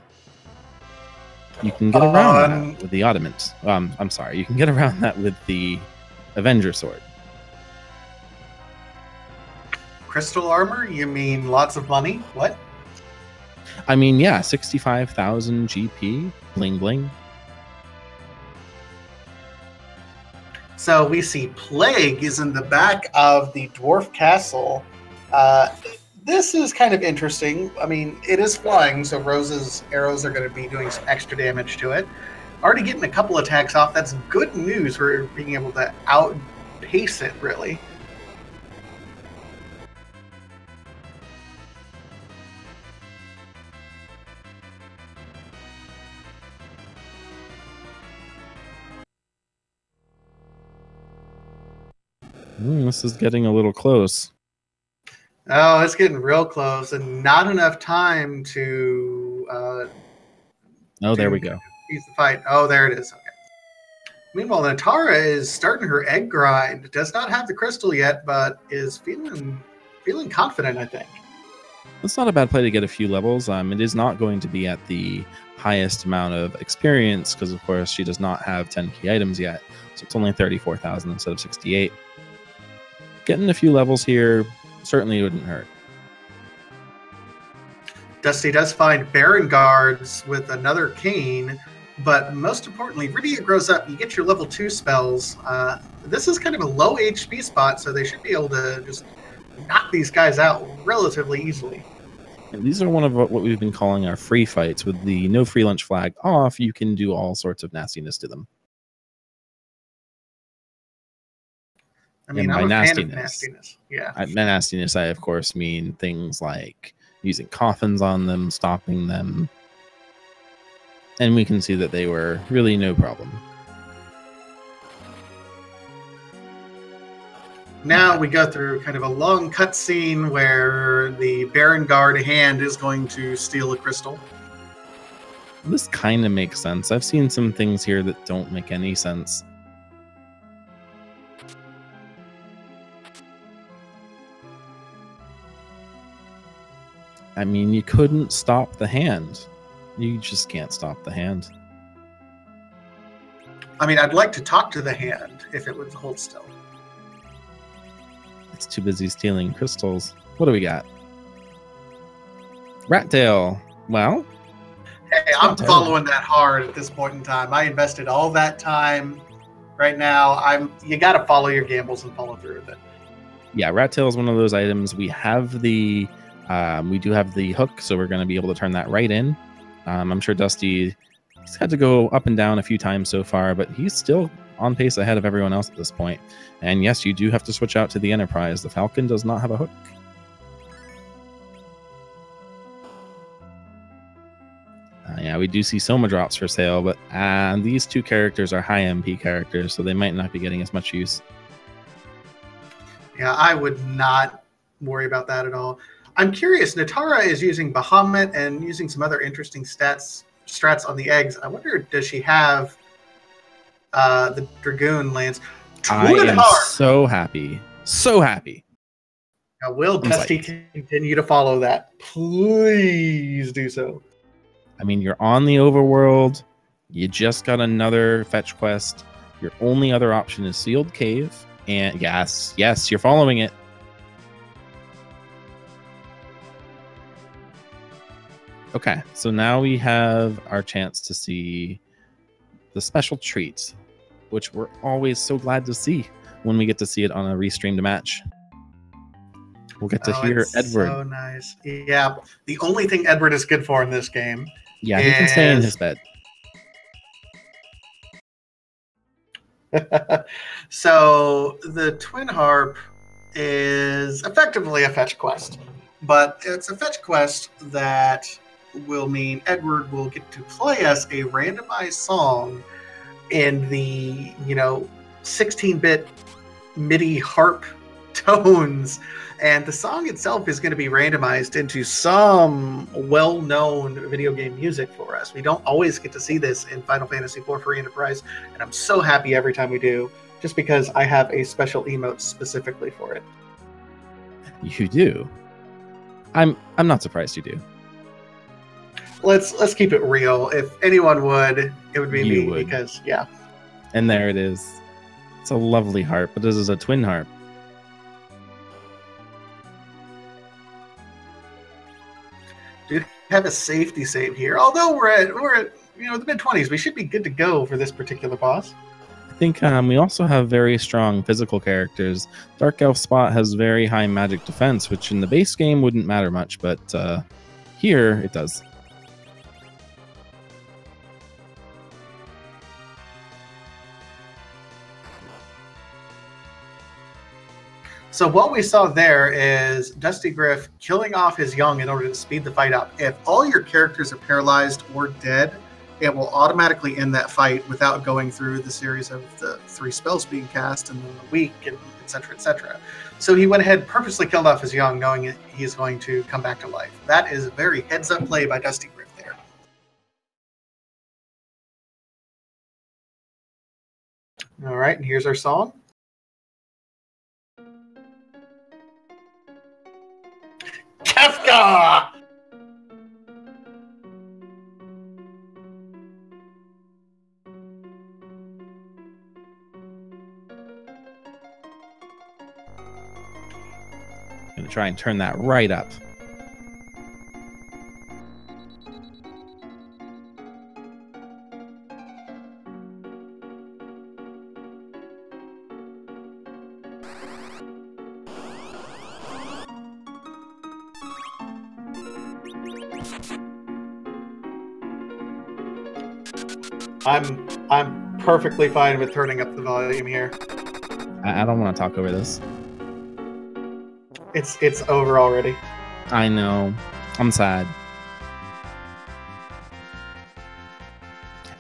You can get around that with the Ottomans. I'm sorry, you can get around that with the Avenger Sword. Crystal armor? You mean lots of money? What? I mean, yeah, 65,000 GP, bling bling. So we see Plague is in the back of the Dwarf Castle. This is kind of interesting. I mean, it is flying, so Rose's arrows are going to be doing some extra damage to it. Already getting a couple attacks off. That's good news for being able to outpace it, really. This is getting a little close. Oh, it's getting real close, and not enough time to. There we go. Use the fight. Oh, there it is. Okay. Meanwhile, Natara is starting her egg grind. Does not have the crystal yet, but is feeling confident, I think. It's not a bad play to get a few levels. It is not going to be at the highest amount of experience because, of course, she does not have 10 key items yet. So it's only 34,000 instead of 68. Getting a few levels here certainly wouldn't hurt. Dusty does find Baron Guards with another Cane, but most importantly, Rydia grows up. You get your level 2 spells. This is kind of a low HP spot, so they should be able to just knock these guys out relatively easily. And these are one of what we've been calling our free fights. With the no free lunch flag off, you can do all sorts of nastiness to them. I mean, I'm a fan of nastiness. Yeah. By nastiness, I, of course, mean things like using coffins on them, stopping them. And we can see that they were really no problem. Now we go through kind of a long cutscene where the Baron Guard hand is going to steal a crystal. This kind of makes sense. I've seen some things here that don't make any sense. I mean, you couldn't stop the hand. You just can't stop the hand. I mean, I'd like to talk to the hand if it would hold still. It's too busy stealing crystals. What do we got? Rat tail. Well, hey, I'm following that hard at this point in time. I invested all that time. Right now, you got to follow your gambles and follow through with it. Yeah, rat tail is one of those items. We have the we do have the hook, so we're going to be able to turn that right in. I'm sure Dusty, he's had to go up and down a few times so far, but he's still on pace ahead of everyone else at this point. And yes, you do have to switch out to the Enterprise. The Falcon does not have a hook. Yeah, we do see Soma drops for sale, but these two characters are high MP characters, so they might not be getting as much use. Yeah, I would not worry about that at all. I'm curious, Natara is using Bahamut and using some other interesting strats on the eggs. I wonder, does she have the Dragoon lance? I am so happy. So happy. Now, will Dusty continue to follow that? Please do so. I mean, you're on the overworld. You just got another fetch quest. Your only other option is Sealed Cave. And yes, you're following it. Okay, so now we have our chance to see the special treat, which we're always so glad to see when we get to see it on a restreamed match. We'll get to hear Edward. So nice. Yeah, the only thing Edward is good for in this game. Yeah, he can stay in his bed. So the Twin Harp is effectively a fetch quest, but it's a fetch quest that will mean Edward will get to play us a randomized song in the 16-bit MIDI harp tones, and the song itself is going to be randomized into some well-known video game music for us. We don't always get to see this in Final Fantasy IV Free Enterprise, and I'm so happy every time we do, just because I have a special emote specifically for it. You do? I'm not surprised you do. Let's keep it real. If anyone would, it would be me, because yeah. And there it is. It's a lovely harp, but this is a twin harp. Dude, have a safety save here. Although we're at the mid-20s, we should be good to go for this particular boss. I think we also have very strong physical characters. Dark Elf Spot has very high magic defense, which in the base game wouldn't matter much, but here it does. So what we saw there is Dusty Griff killing off his young in order to speed the fight up. If all your characters are paralyzed or dead, it will automatically end that fight without going through the series of the 3 spells being cast and then the weak, and et cetera, et cetera. So he went ahead and purposely killed off his young, knowing he's going to come back to life. That is a very heads-up play by Dusty Griff there. All right, and here's our song. Kafka! Gonna try and turn that right up. I'm perfectly fine with turning up the volume here. I don't want to talk over this. It's over already. I know. I'm sad.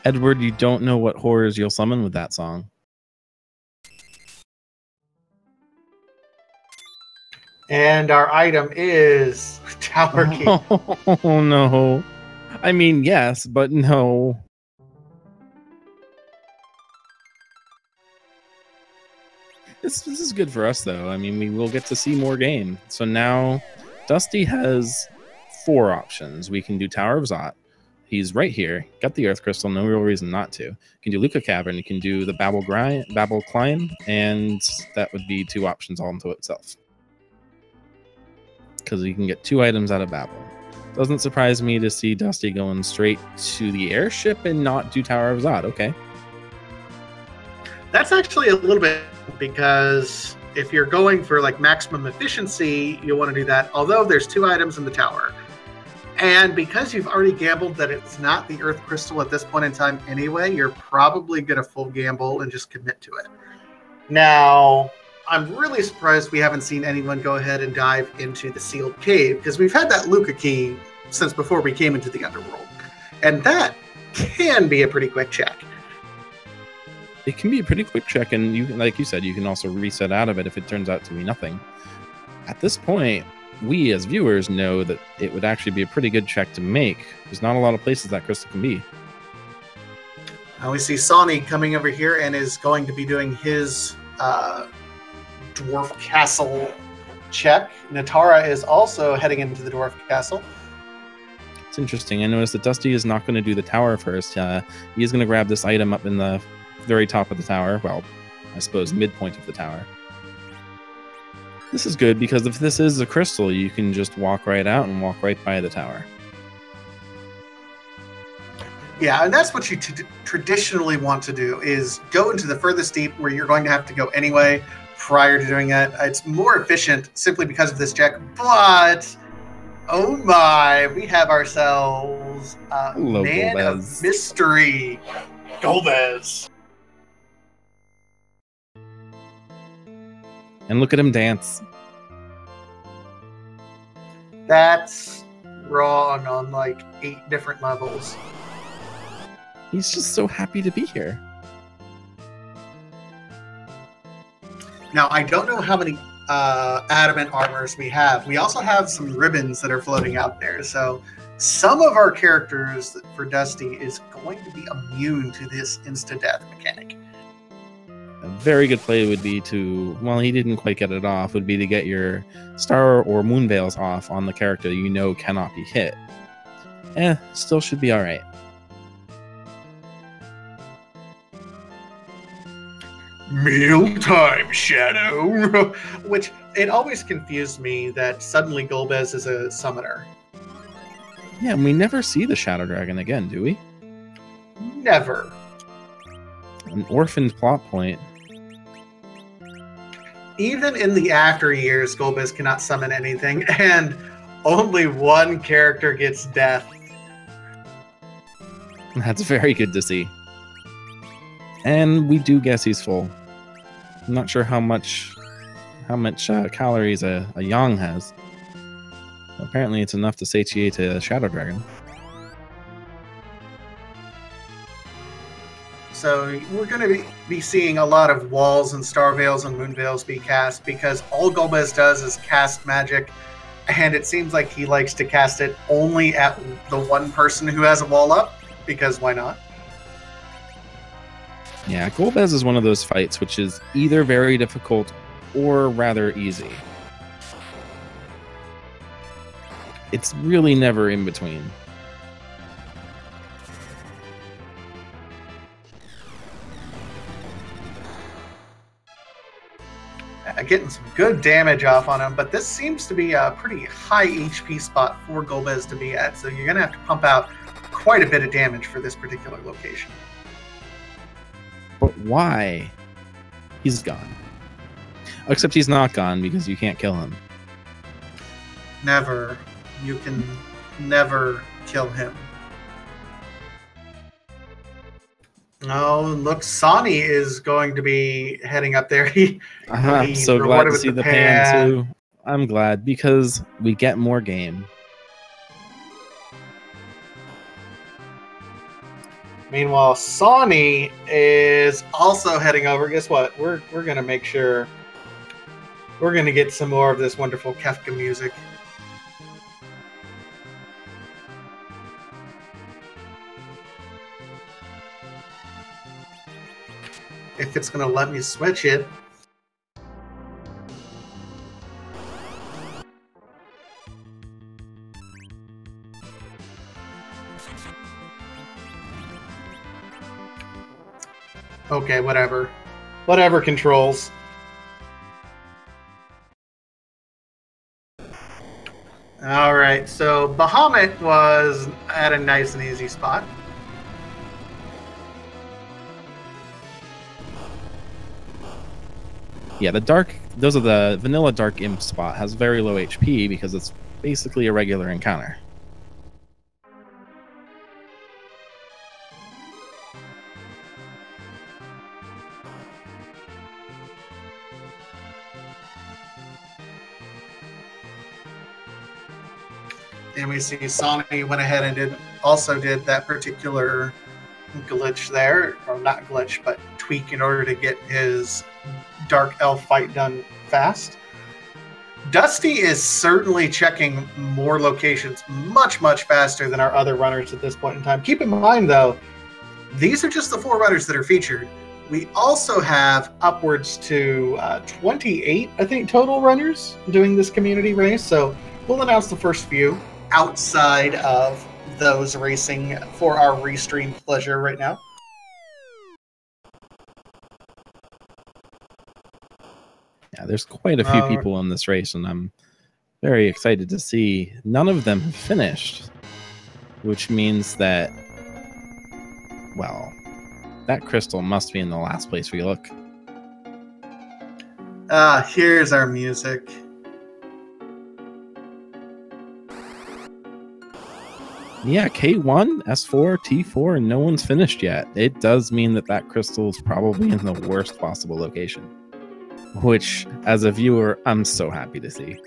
Edward, you don't know what horrors you'll summon with that song. And our item is Tower Key. Oh no. I mean, yes, but no. This is good for us, though. I mean, we will get to see more game. So now Dusty has 4 options. We can do Tower of Zot. He's right here. Got the Earth Crystal. No real reason not to. You can do Luca Cavern. You can do the Babel Climb. And that would be 2 options all into itself. Because you can get 2 items out of Babel. Doesn't surprise me to see Dusty going straight to the airship and not do Tower of Zot. Okay. That's actually a little bit, because if you're going for like maximum efficiency, you'll want to do that, although there's 2 items in the tower. And because you've already gambled that it's not the Earth Crystal at this point in time anyway, you're probably going to full gamble and just commit to it. Now, I'm really surprised we haven't seen anyone go ahead and dive into the sealed cave, because we've had that Luca key since before we came into the underworld. And that can be a pretty quick check. It can be a pretty quick check, and you, like you said, you can also reset out of it if it turns out to be nothing. At this point, we as viewers know that it would actually be a pretty good check to make. There's not a lot of places that crystal can be. Now we see Sonny coming over here and is going to be doing his Dwarf Castle check. Natara is also heading into the Dwarf Castle. It's interesting. I noticed that Dusty is not going to do the tower first. He is going to grab this item up in the very top of the tower. Well, I suppose midpoint of the tower. This is good because if this is a crystal, you can just walk right out and walk right by the tower. Yeah, and that's what you traditionally want to do, is go into the furthest deep where you're going to have to go anyway prior to doing it. It's more efficient simply because of this check, but oh my, we have ourselves a man of mystery, Golbez. And look at him dance. That's wrong on like 8 different levels. He's just so happy to be here. Now, I don't know how many adamant armors we have. We also have some ribbons that are floating out there. So some of our characters for Dusty is going to be immune to this insta-death mechanic. A very good play would be to, well, he didn't quite get it off, would be to get your star or moon veils off on the character you know cannot be hit. Still should be all right. Mealtime Shadow, which it always confused me that suddenly Golbez is a summoner. Yeah, and we never see the Shadow Dragon again, do we? Never. An orphaned plot point. Even in the after years, Golbez cannot summon anything, and only one character gets death. That's very good to see. And we do guess he's full. I'm not sure how much calories a Yang has. Apparently it's enough to satiate a Shadow Dragon. So we're going to be seeing a lot of walls and star veils and moon veils be cast, because all Golbez does is cast magic, and it seems like he likes to cast it only at the one person who has a wall up, because why not? Yeah, Golbez is one of those fights which is either very difficult or rather easy. It's really never in between. Getting some good damage off on him, but this seems to be a pretty high HP spot for Golbez to be at, so you're going to have to pump out quite a bit of damage for this particular location. But why? He's gone. Except he's not gone, because you can't kill him. Never. You can never kill him. Oh, look, Sonny is going to be heading up there. I'm so glad to see the pan too. I'm glad, because we get more game. Meanwhile, Sonny is also heading over. Guess what? We're going to make sure we're going to get some more of this wonderful Kefka music. If it's going to let me switch it. Okay, whatever. Whatever, controls. Alright, so Bahamut was at a nice and easy spot. Yeah, those are the vanilla Dark Imp spot has very low HP because it's basically a regular encounter. And we see Sonny went ahead and also did that particular glitch there, or not glitch, but tweak in order to get his Dark Elf fight done fast. Dusty is certainly checking more locations much, much faster than our other runners at this point in time. Keep in mind, though, these are just the 4 runners that are featured. We also have upwards to 28, I think, total runners doing this community race. So we'll announce the first few outside of those racing for our restream pleasure right now. Yeah, there's quite a few people in this race, and I'm very excited to see. None of them have finished, which means that Well, that crystal must be in the last place we look. Here's our music. Yeah, K1, S4, T4, and no one's finished yet. It does mean that that crystal is probably in the worst possible location. Which, as a viewer, I'm so happy to see.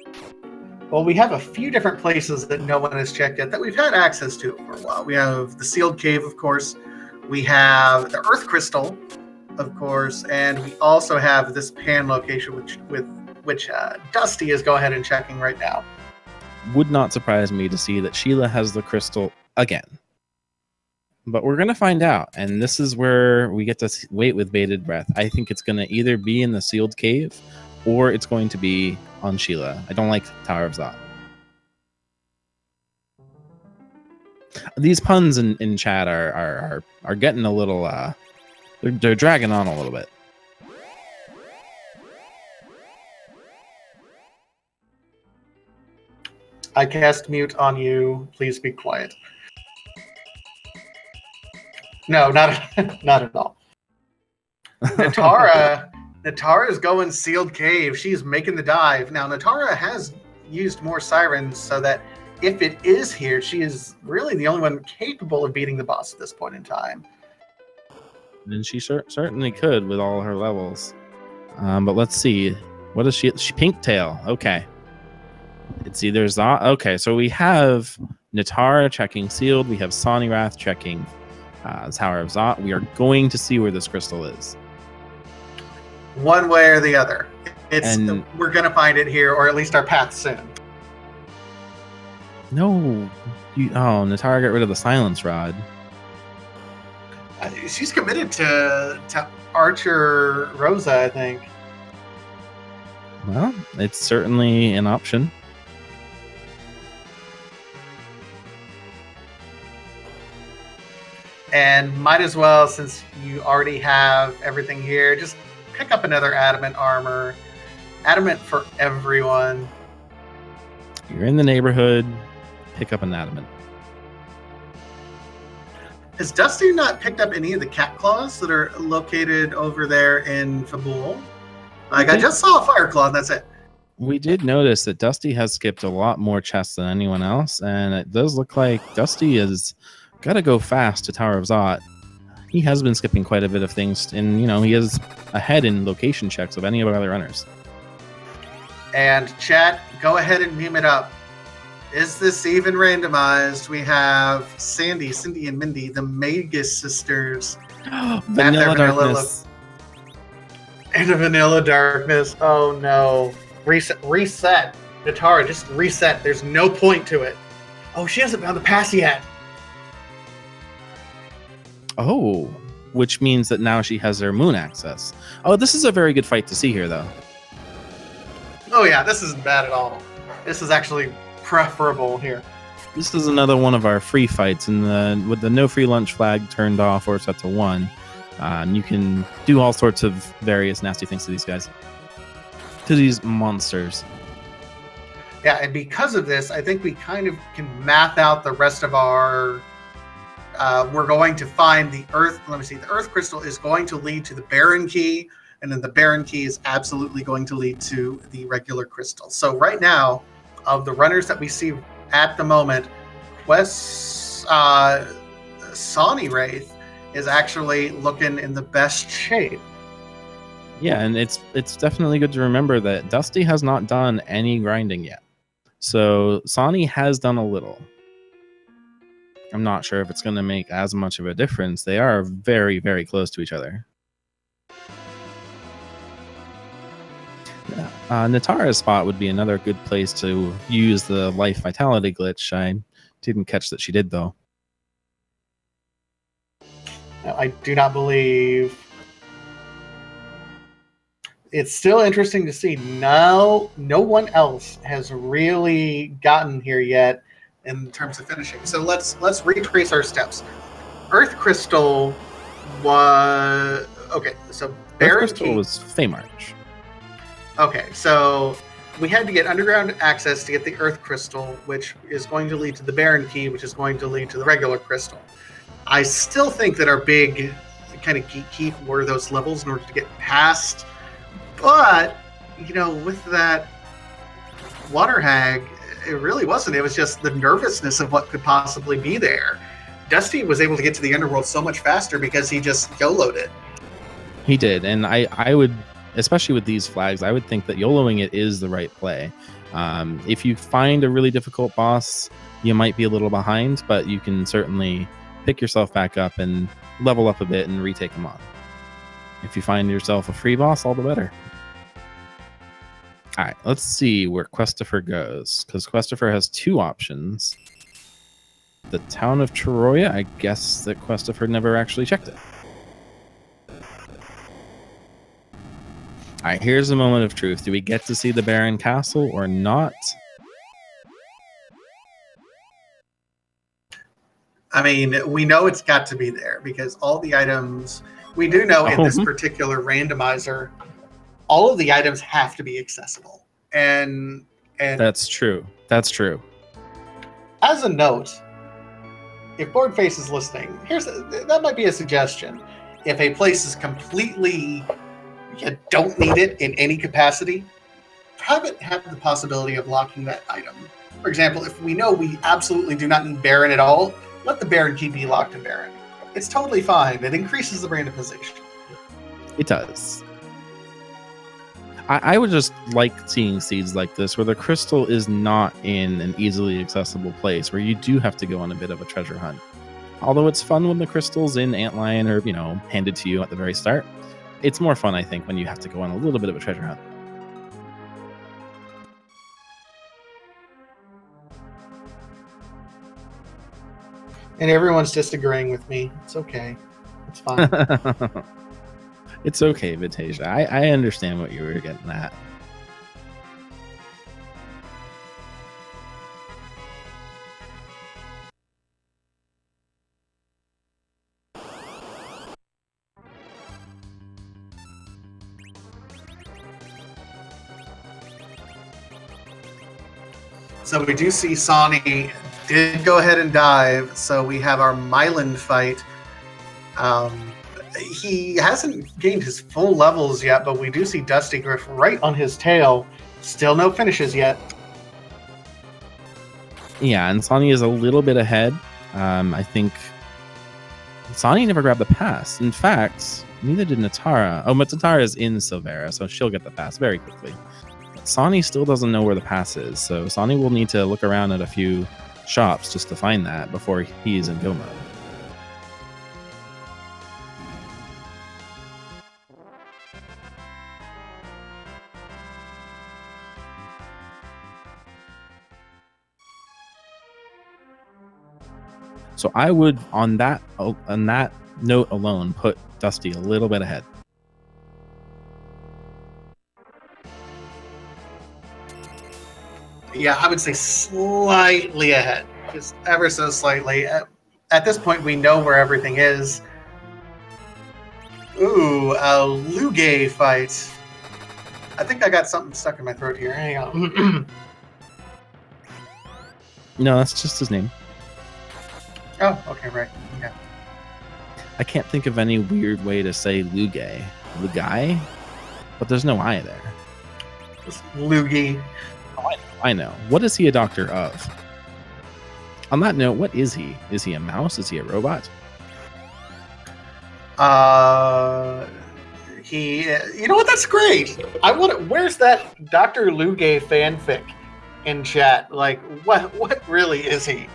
Well, we have a few different places that no one has checked yet that we've had access to for a while. We have the sealed cave, of course. We have the earth crystal, of course, and we also have this pan location, which Dusty is go ahead and checking right now. Would not surprise me to see that Sheila has the crystal again. But we're going to find out, and this is where we get to wait with bated breath. I think it's going to either be in the sealed cave, or it's going to be on Sheila. I don't like Tower of Zot. These puns in chat are getting a little, they're dragging on a little bit. I cast mute on you. Please be quiet. No, not at all. Natara is going sealed cave. She's making the dive. Now, Natara has used more sirens so that if it is here, she is really the only one capable of beating the boss at this point in time. And she certainly could with all her levels. But let's see. What is she? Pink tail. Okay. It's either Zot. Okay, so we have Natara checking sealed. We have Sonirath checking Tower of Zot. We are going to see where this crystal is. One way or the other. We're going to find it here, or at least our path soon. No. Natara got rid of the silence rod. She's committed to Archer Rosa, I think. Well, it's certainly an option. And might as well, since you already have everything here, just pick up another adamant armor. Adamant for everyone. You're in the neighborhood, pick up an adamant. Has Dusty not picked up any of the cat claws that are located over there in Fabul? Like, I just saw a fire claw, and that's it. We did notice that Dusty has skipped a lot more chests than anyone else, and it does look like Dusty is got to go fast to Tower of Zot. He has been skipping quite a bit of things, and he is ahead in location checks of any of our other runners. And chat, go ahead and meme it up. Is this even randomized? We have Sandy, Cindy, and Mindy, the Magus sisters. Vanilla Darkness. And a Vanilla Darkness. Oh no. Reset. Natara, just reset. There's no point to it. Oh, she hasn't found the pass yet. Oh, which means that now she has her moon access. Oh, this is a very good fight to see here, though. Oh yeah, this isn't bad at all. This is actually preferable here. This is another one of our free fights, and with the no free lunch flag turned off or set to 1, you can do all sorts of various nasty things to these guys, to these monsters. Yeah, and because of this, I think we kind of can math out the rest of our. We're going to find the Earth. Let me see. The Earth crystal is going to lead to the Baron key, and then the Baron key is absolutely going to lead to the regular crystal. So right now, of the runners that we see at the moment, Sonny Wraith is actually looking in the best shape. Yeah, and it's definitely good to remember that Dusty has not done any grinding yet. So Sonny has done a little. I'm not sure if it's going to make as much of a difference. They are very, very close to each other. Natara's spot would be another good place to use the life vitality glitch. I didn't catch that she did, though. I do not believe. It's still interesting to see. No one else has really gotten here yet in terms of finishing. So let's retrace our steps. Earth Crystal was okay. So Earth Crystal was Feymarch. Okay, so we had to get underground access to get the Earth Crystal, which is going to lead to the Baron Key, which is going to lead to the regular crystal. I still think that our big kind of geek were those levels in order to get past. But, you know, with that water hag, it really wasn't. It was just the nervousness of what could possibly be there. Dusty was able to get to the underworld so much faster because he just YOLO'd it. He did, and I would, especially with these flags, I would think that YOLOing it is the right play. If you find a really difficult boss, you might be a little behind, but you can certainly pick yourself back up and level up a bit and retake them on. If you find yourself a free boss, all the better. All right, let's see where Questifer goes, because Questifer has two options. The town of Troya, I guess that Questifer never actually checked it. All right, here's a moment of truth. Do we get to see the Baron Castle or not? I mean, we know it's got to be there because all the items, we do know in this particular randomizer, all of the items have to be accessible. And that's true. That's true. As a note, if Boardface is listening, that might be a suggestion. If a place is completely, you don't need it in any capacity, have it have the possibility of locking that item. For example, if we know we absolutely do not need Baron at all, let the Baron key be locked to Baron. It's totally fine. It increases the randomization. It does. I would just like seeing seeds like this where the crystal is not in an easily accessible place where you do have to go on a bit of a treasure hunt. Although it's fun when the crystal's in Antlion or, you know, handed to you at the very start. It's more fun, I think, when you have to go on a little bit of a treasure hunt. And everyone's disagreeing with me. It's okay. It's fine. It's okay, Vitasia. I understand what you were getting at. So we do see Sonny did go ahead and dive. So we have our Mylan fight. He hasn't gained his full levels yet, but we do see Dusty Griff right on his tail. Still no finishes yet. Yeah, and Sonny is a little bit ahead. I think Sonny never grabbed the pass. In fact, neither did Natara. Oh, but Natara is in Silvera, so she'll get the pass very quickly. But Sonny still doesn't know where the pass is, so Sonny will need to look around at a few shops just to find that before he's in go mode. So I would, on that note alone, put Dusty a little bit ahead. Yeah, I would say slightly ahead, just ever so slightly. At this point, we know where everything is. Ooh, a Luge fight. I think I got something stuck in my throat here. Hang on. No, that's just his name. Oh, okay, right. Yeah. I can't think of any weird way to say Luge. Lugai? But there's no I there. Just Lugi. Oh, I know. What is he a doctor of? On that note, what is he? Is he a mouse? Is he a robot? You know what? That's great. I want to. Where's that Dr. Luge fanfic in chat? Like, what really is he?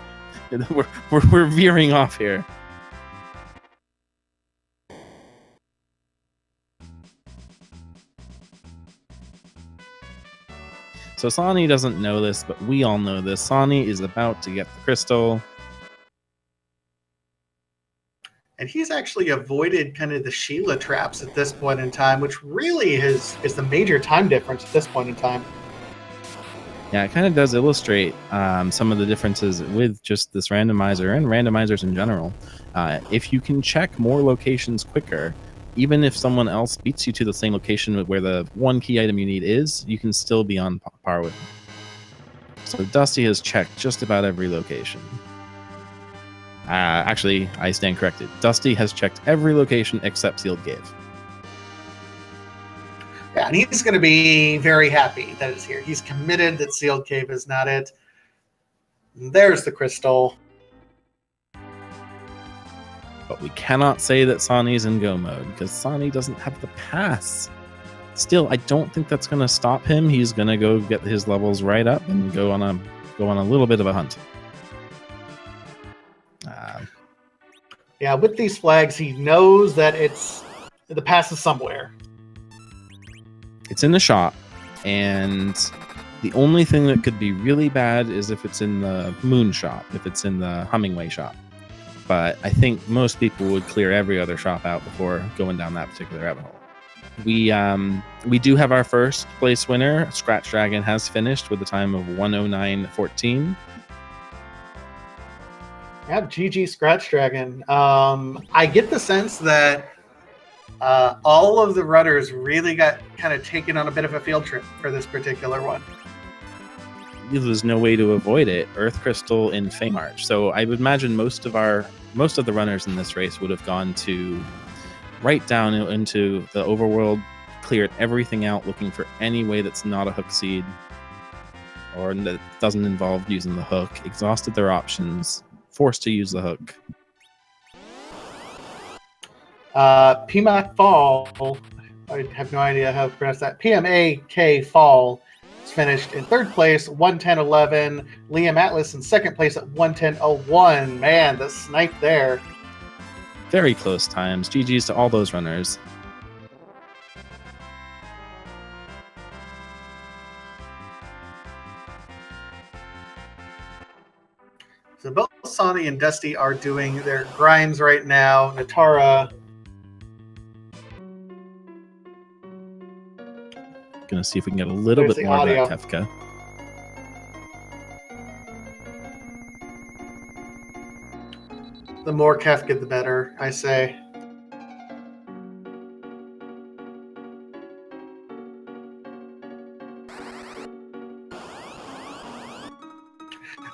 We're veering off here. So Sonny doesn't know this, but we all know this. Sonny is about to get the crystal. And he's actually avoided kind of the Sheila traps at this point in time, which really is the major time difference at this point in time. Yeah, it kind of does illustrate some of the differences with just this randomizer and randomizers in general. If you can check more locations quicker, even if someone else beats you to the same location where the one key item you need is, you can still be on par with them. So Dusty has checked just about every location. Actually, I stand corrected. Dusty has checked every location except Sealed Cave. Yeah, and he's going to be very happy that it's here. He's committed that Sealed Cave is not it. There's the crystal. But we cannot say that Sani's in go mode because Sani doesn't have the pass. Still, I don't think that's going to stop him. He's going to go get his levels right up and go on a little bit of a hunt. Yeah, with these flags, he knows that the pass is somewhere. It's in the shop, and the only thing that could be really bad is if it's in the Moon shop, if it's in the Hummingway shop. But I think most people would clear every other shop out before going down that particular rabbit hole. We do have our first place winner. Scratch Dragon has finished with a time of 109.14. Yeah, GG Scratch Dragon. I get the sense that all of the runners really got kind of taken on a bit of a field trip for this particular one. There's no way to avoid it. Earth Crystal in Feymarch. So I would imagine most of the runners in this race would have gone to right down into the overworld, cleared everything out, looking for any way that's not a hook seed or that doesn't involve using the hook, exhausted their options, forced to use the hook. PMAK Fall, I have no idea how to pronounce that. PMAK Fall is finished in third place, 110.11. Liam Atlas in second place at 110.01. Man, the snipe there. Very close times. GG's to all those runners. So both Sani and Dusty are doing their grinds right now. Natara. Gonna see if we can get a little bit more audio. of that Kefka. The more Kefka, the better, I say.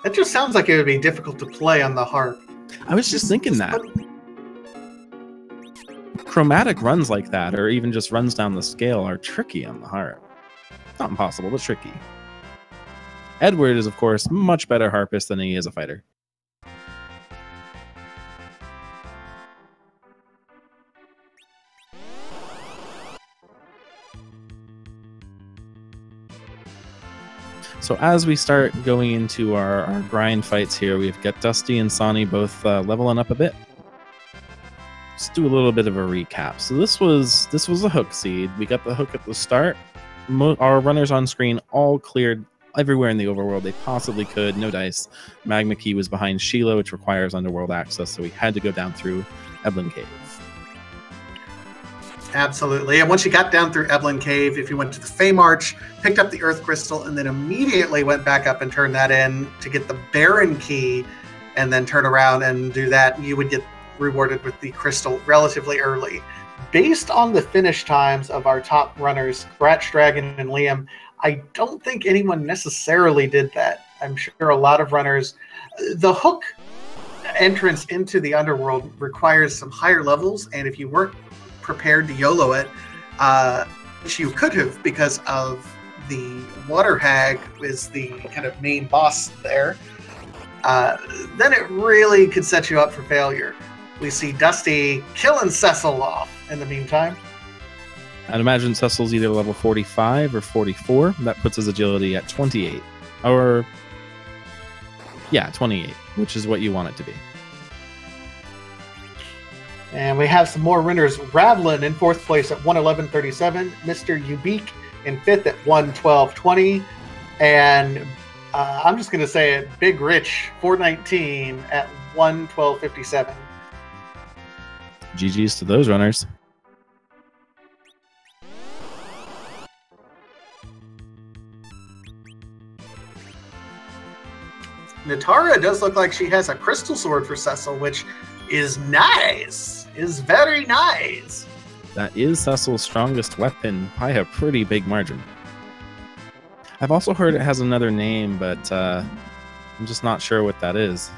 That just sounds like it would be difficult to play on the harp. I was just thinking that. Chromatic runs like that, or even just runs down the scale, are tricky on the harp. Not impossible, but tricky. Edward is, of course, much better harpist than he is a fighter. So as we start going into our grind fights here, we've got Dusty and Sani both leveling up a bit. Let's do a little bit of a recap. So this was a hook seed. We got the hook at the start. Our runners on screen all cleared everywhere in the overworld they possibly could. No dice. Magma Key was behind Sheila, which requires underworld access, so we had to go down through Eblin Cave. Absolutely. And once you got down through Eblin Cave, if you went to the Feymarch, picked up the Earth Crystal, and then immediately went back up and turned that in to get the Baron Key, and then turn around and do that, you would get rewarded with the crystal relatively early. Based on the finish times of our top runners, Scratch Dragon and Liam, I don't think anyone necessarily did that. I'm sure a lot of runners... The hook entrance into the underworld requires some higher levels, and if you weren't prepared to YOLO it, which you could have because of the Water Hag is the kind of main boss there, then it really could set you up for failure. We see Dusty killing Cecil off in the meantime. I'd imagine Cecil's either level 45 or 44. That puts his agility at 28. Or, yeah, 28, which is what you want it to be. And we have some more runners. Ravlin in fourth place at 111.37. Mr. Ubik in fifth at 112.20. And I'm just going to say it, Big Rich 419 at 112.57. GG's to those runners. Natara does look like she has a crystal sword for Cecil, which is nice. Is very nice. That is Cecil's strongest weapon by a pretty big margin. I've also heard it has another name, but I'm just not sure what that is.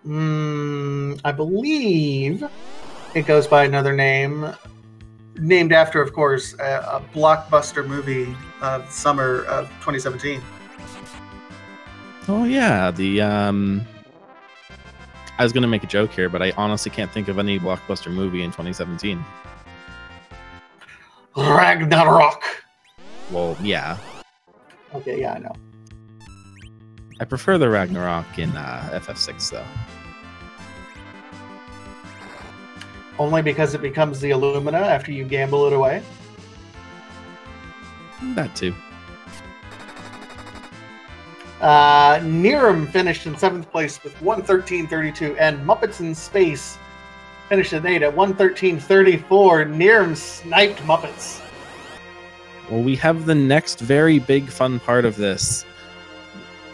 I believe it goes by another name, named after, of course, a blockbuster movie of summer of 2017. Oh yeah, I was gonna make a joke here, but I honestly can't think of any blockbuster movie in 2017. Ragnarok. Well, yeah. Okay, yeah, I know. I prefer the Ragnarok in FF6 though. Only because it becomes the Illumina after you gamble it away? That too. Niram finished in 7th place with 113.32, and Muppets in Space finished in 8th at 113.34. Niram sniped Muppets. Well, we have the next very big fun part of this.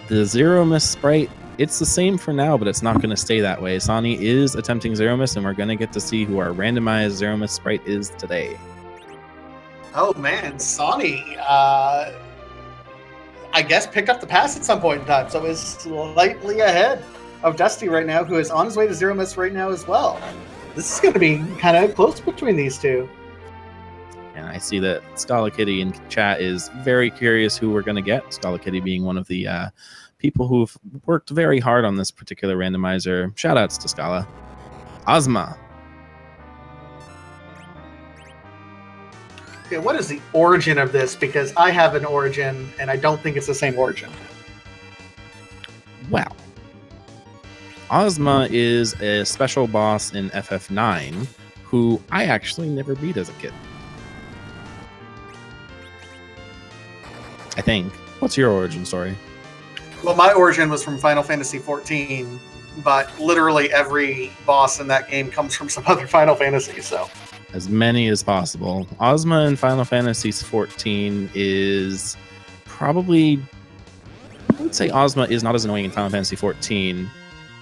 The Zero Miss sprite, it's the same for now, but it's not going to stay that way. Sonny is attempting Zero Miss, and we're going to get to see who our randomized Zero Miss sprite is today. Oh man, Sonny, I guess picked up the pass at some point in time, so is slightly ahead of Dusty right now, who is on his way to Zero Miss right now as well. This is going to be kind of close between these two. And I see that Scala Kitty in chat is very curious who we're going to get. Scala Kitty being one of the people who've worked very hard on this particular randomizer. Shoutouts to Scala. Ozma. Okay, what is the origin of this? Because I have an origin, and I don't think it's the same origin. Well, Ozma is a special boss in FF9 who I actually never beat as a kid. I think. What's your origin story? Well, my origin was from Final Fantasy XIV, but literally every boss in that game comes from some other Final Fantasy, so... As many as possible. Ozma in Final Fantasy XIV is probably... I would say Ozma is not as annoying in Final Fantasy XIV.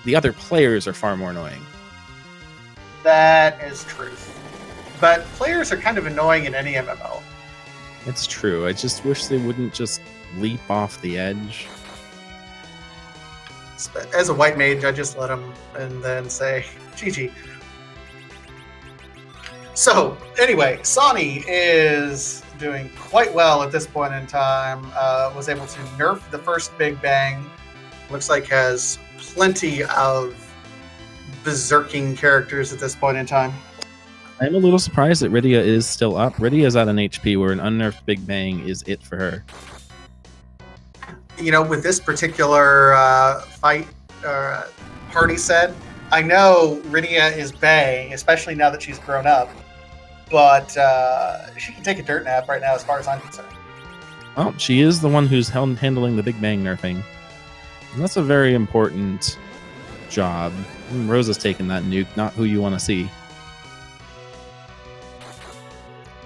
The other players are far more annoying. That is truth. But players are kind of annoying in any MMO. It's true. I just wish they wouldn't just leap off the edge. As a white mage, I just let them and then say, GG. So, anyway, Sonny is doing quite well at this point in time. Was able to nerf the first Big Bang. Looks like has plenty of berserking characters at this point in time. I'm a little surprised that Rydia is still up. Rydia is at an HP where an unnerfed Big Bang is it for her. You know, with this particular fight party set, I know Rydia is bae, especially now that she's grown up. But she can take a dirt nap right now, as far as I'm concerned. Well, she is the one who's handling the Big Bang nerfing. And that's a very important job. Rosa's taking that nuke, not who you want to see.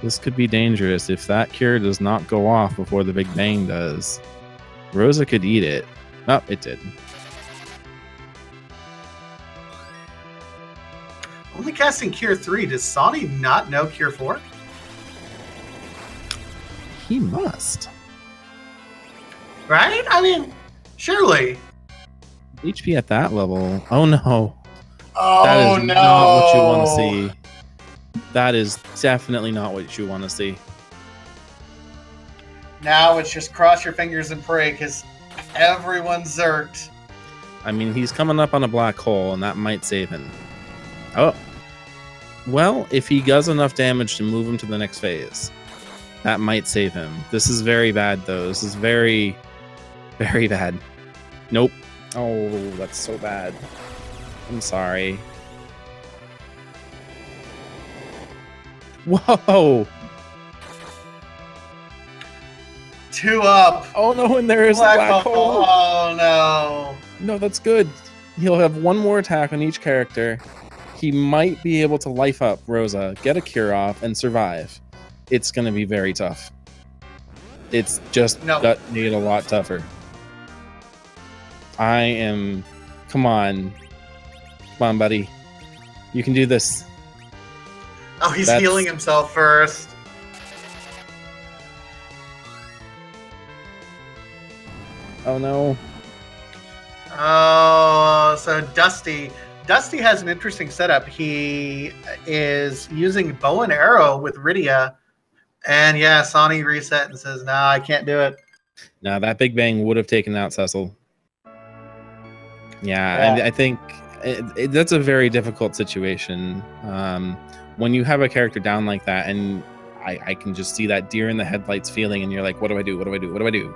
This could be dangerous if that cure does not go off before the Big Bang does. Rosa could eat it. Oh, it did. Only casting Cure 3. Does Sonny not know Cure 4? He must. Right? I mean, surely. HP at that level. Oh no. Oh, that is no. not what you want to see. That is definitely not what you want to see. Now it's just cross your fingers and pray, because everyone's zerked. I mean, he's coming up on a black hole, and that might save him. Oh. Well, if he does enough damage to move him to the next phase, that might save him. This is very bad, though. This is very, very bad. Nope. Oh, that's so bad. I'm sorry. Whoa! 2 up. Oh no, and there is a black hole. Oh no. No, that's good. He'll have one more attack on each character. He might be able to life up Rosa, get a cure off, and survive. It's going to be very tough. It's just got made a lot tougher. I am... Come on. Come on, buddy. You can do this. Oh, he's healing himself first. Oh, no. Oh, So Dusty has an interesting setup. He is using bow and arrow with Rydia, and yeah, Sonny reset and says, "No, I can't do it." Now that Big Bang would have taken out Cecil. Yeah, I think that's a very difficult situation. When you have a character down like that, and I can just see that deer in the headlights feeling, and you're like, what do I do? What do I do? What do I do?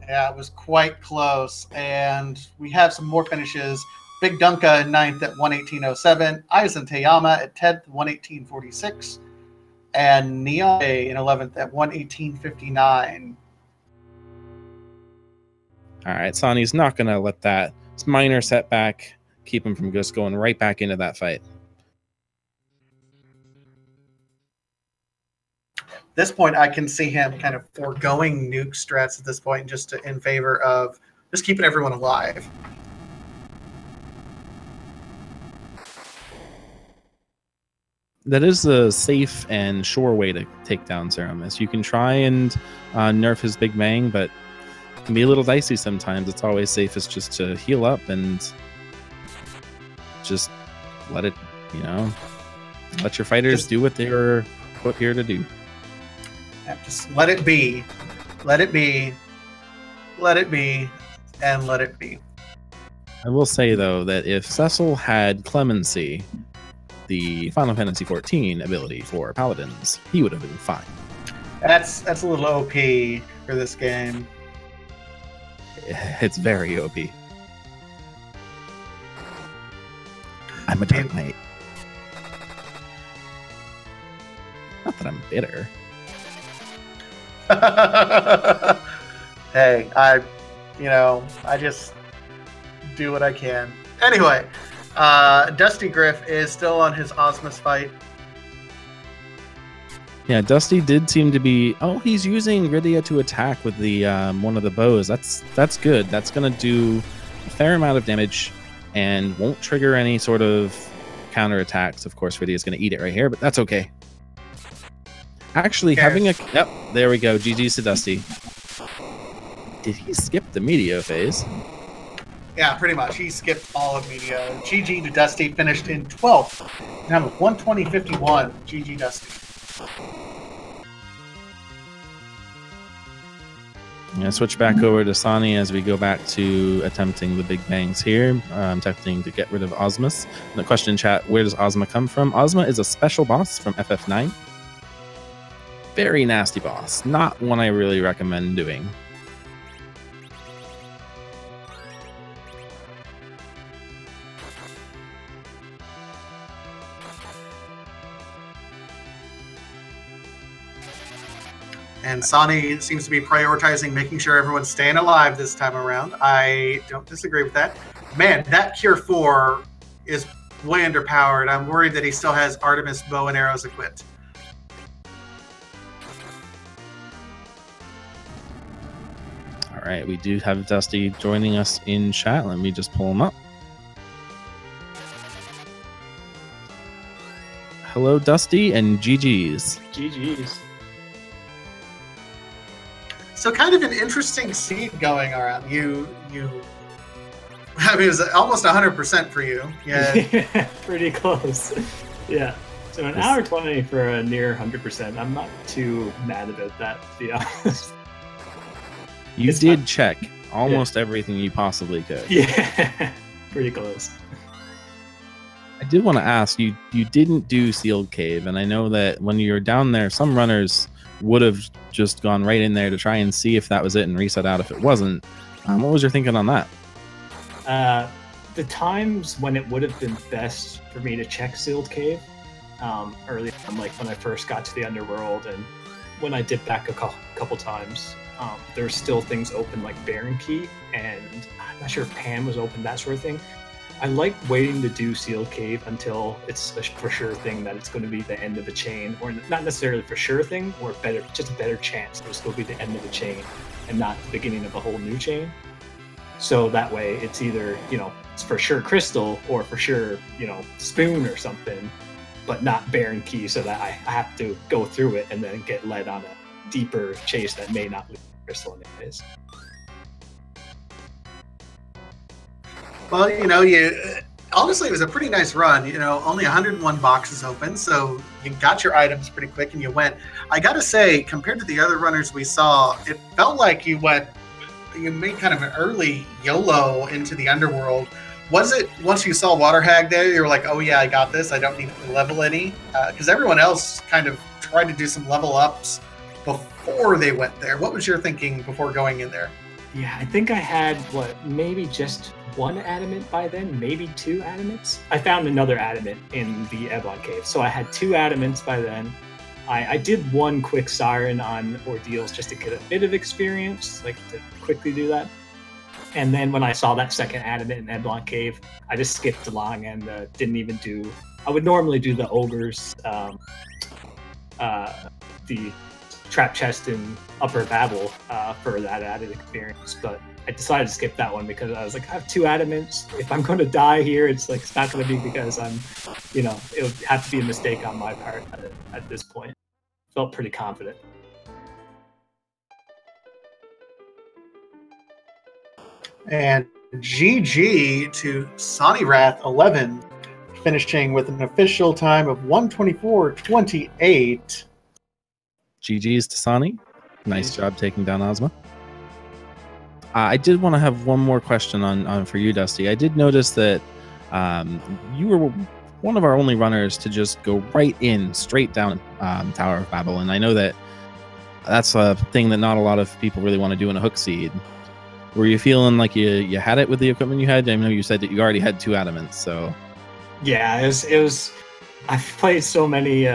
Yeah, it was quite close. And we have some more finishes. Big Dunka in 9th at 118.07. Aizen Teyama at 10th, 118.46. And Neon in 11th at 118.59. All right, Sonny's not going to let that minor setback keep him from just going right back into that fight. At this point, I can see him kind of foregoing nuke strats at this point just in favor of just keeping everyone alive. That is a safe and sure way to take down Ceramus. You can try and nerf his Big Bang, but it can be a little dicey sometimes. It's always safest just to heal up and just let it, let your fighters do what they were put here to do. Yeah, just let it be. Let it be. Let it be. And let it be. I will say, though, that if Cecil had Clemency, the Final Fantasy XIV ability for Paladins, he would have been fine. That's a little OP for this game. It's very OP. I'm a Dark Knight. Not that I'm bitter. Hey, I just do what I can. Anyway, Dusty Griff is still on his Osmus fight. Yeah, Dusty did seem to be... Oh, he's using Rydia to attack with the one of the bows. That's good. That's going to do a fair amount of damage and won't trigger any sort of counterattacks. Of course, Rydia's going to eat it right here, but that's okay. Actually, having a... Yep, there we go. GG's to Dusty. Did he skip the Medio phase? Yeah, pretty much. He skipped all of Medio. GG to Dusty, finished in 12th. Now with 120.51. GG Dusty. I'm going to switch back over to Sonny as we go back to attempting the Big Bangs here. Attempting to get rid of Osmus. And the question in chat, where does Ozma come from? Ozma is a special boss from FF9. Very nasty boss. Not one I really recommend doing. And Sonny seems to be prioritizing making sure everyone's staying alive this time around. I don't disagree with that. Man, that Cure 4 is way underpowered. I'm worried that he still has Artemis bow and arrows equipped. All right, we do have Dusty joining us in chat. Let me just pull him up. Hello, Dusty, and GG's. GG's. So kind of an interesting seed going around. I mean, it was almost 100% for you. Yeah. Pretty close. Yeah. So an hour 20 for a near 100%. I'm not too mad about that, to be honest. You did check almost everything you possibly could. Yeah. Pretty close. I did want to ask, you didn't do Sealed Cave, and I know that when you're down there, some runners would have just gone right in there to try and see if that was it and reset out if it wasn't. What was your thinking on that? The times when it would have been best for me to check Sealed Cave, early on, like when I first got to the Underworld and when I dipped back a couple times, there's still things open like Baron Key, and I'm not sure if Pan was open, that sort of thing. I like waiting to do Sealed Cave until it's a for sure thing that it's going to be the end of a chain, or not necessarily for sure thing, or just a better chance that it's going to be the end of a chain and not the beginning of a whole new chain. So that way it's either, it's for sure Crystal or for sure, Spoon or something, but not Baron Key, so that I have to go through it and then get led on a deeper chase that may not lead to Crystal anyways. Well, you know, you honestly, it was a pretty nice run. You know, only 101 boxes open, so you got your items pretty quick and you went. I gotta say, compared to the other runners we saw, it felt like you made kind of an early YOLO into the underworld. Was it once you saw Water Hag there, you were like, oh yeah, I got this. I don't need to level any? Because everyone else kind of tried to do some level ups before they went there. What was your thinking before going in there? Yeah, I think I had, maybe just one adamant by then, maybe 2 adamants. I found another adamant in the Eblon Cave, so I had 2 adamants by then. I did one quick siren on ordeals just to get a bit of experience, like to quickly do that. And then when I saw that second adamant in Eblon Cave, I just skipped along and didn't even do... I would normally do the ogres, the trap chest in Upper Babel for that added experience, but I decided to skip that one because I was like, I have 2 adamants. If I'm going to die here, it's not going to be because I'm, it would have to be a mistake on my part at this point. Felt pretty confident. And GG to Sonny Wrath 11, finishing with an official time of 1:24.28. GG's to Sonny. Nice job taking down Ozma. I did want to have one more question on for you, Dusty. I did notice that you were one of our only runners to just go straight down Tower of Babel, and I know that that's a thing that not a lot of people really want to do in a hook seed. Were you feeling like you had it with the equipment you had? I know you said that you already had 2 adamants, so... Yeah, it was I've played so many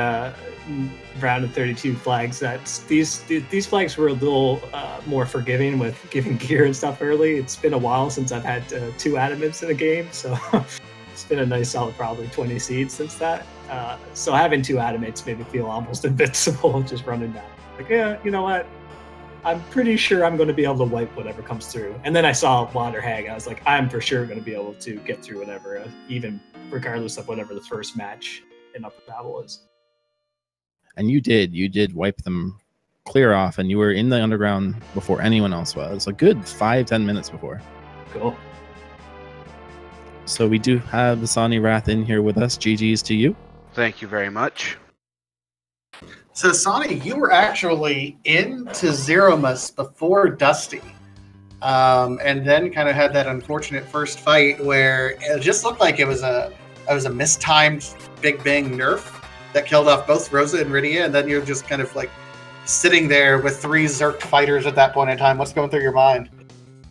round of 32 flags that these flags were a little more forgiving with giving gear and stuff early. It's been a while since I've had 2 adamants in a game, so it's been a nice solid probably 20 seeds since that. So having 2 adamants made me feel almost invincible just running down. Like, yeah, you know what? I'm pretty sure I'm going to be able to wipe whatever comes through. And then I saw Water Hag, and I was like, I'm for sure going to be able to get through whatever, even regardless of whatever the first match in Upper Babel is. And you did wipe them clear off, and you were in the underground before anyone else was. A good 5-10 minutes before. Cool. So we do have the Sonny Wrath in here with us. GG's to you. Thank you very much. So, Sonny, you were actually into Zeromus before Dusty, and then kind of had that unfortunate first fight where it just looked like it was a mistimed Big Bang nerf that killed off both Rosa and Rydia, and then you're just kind of like sitting there with 3 Zerk fighters at that point in time. What's going through your mind?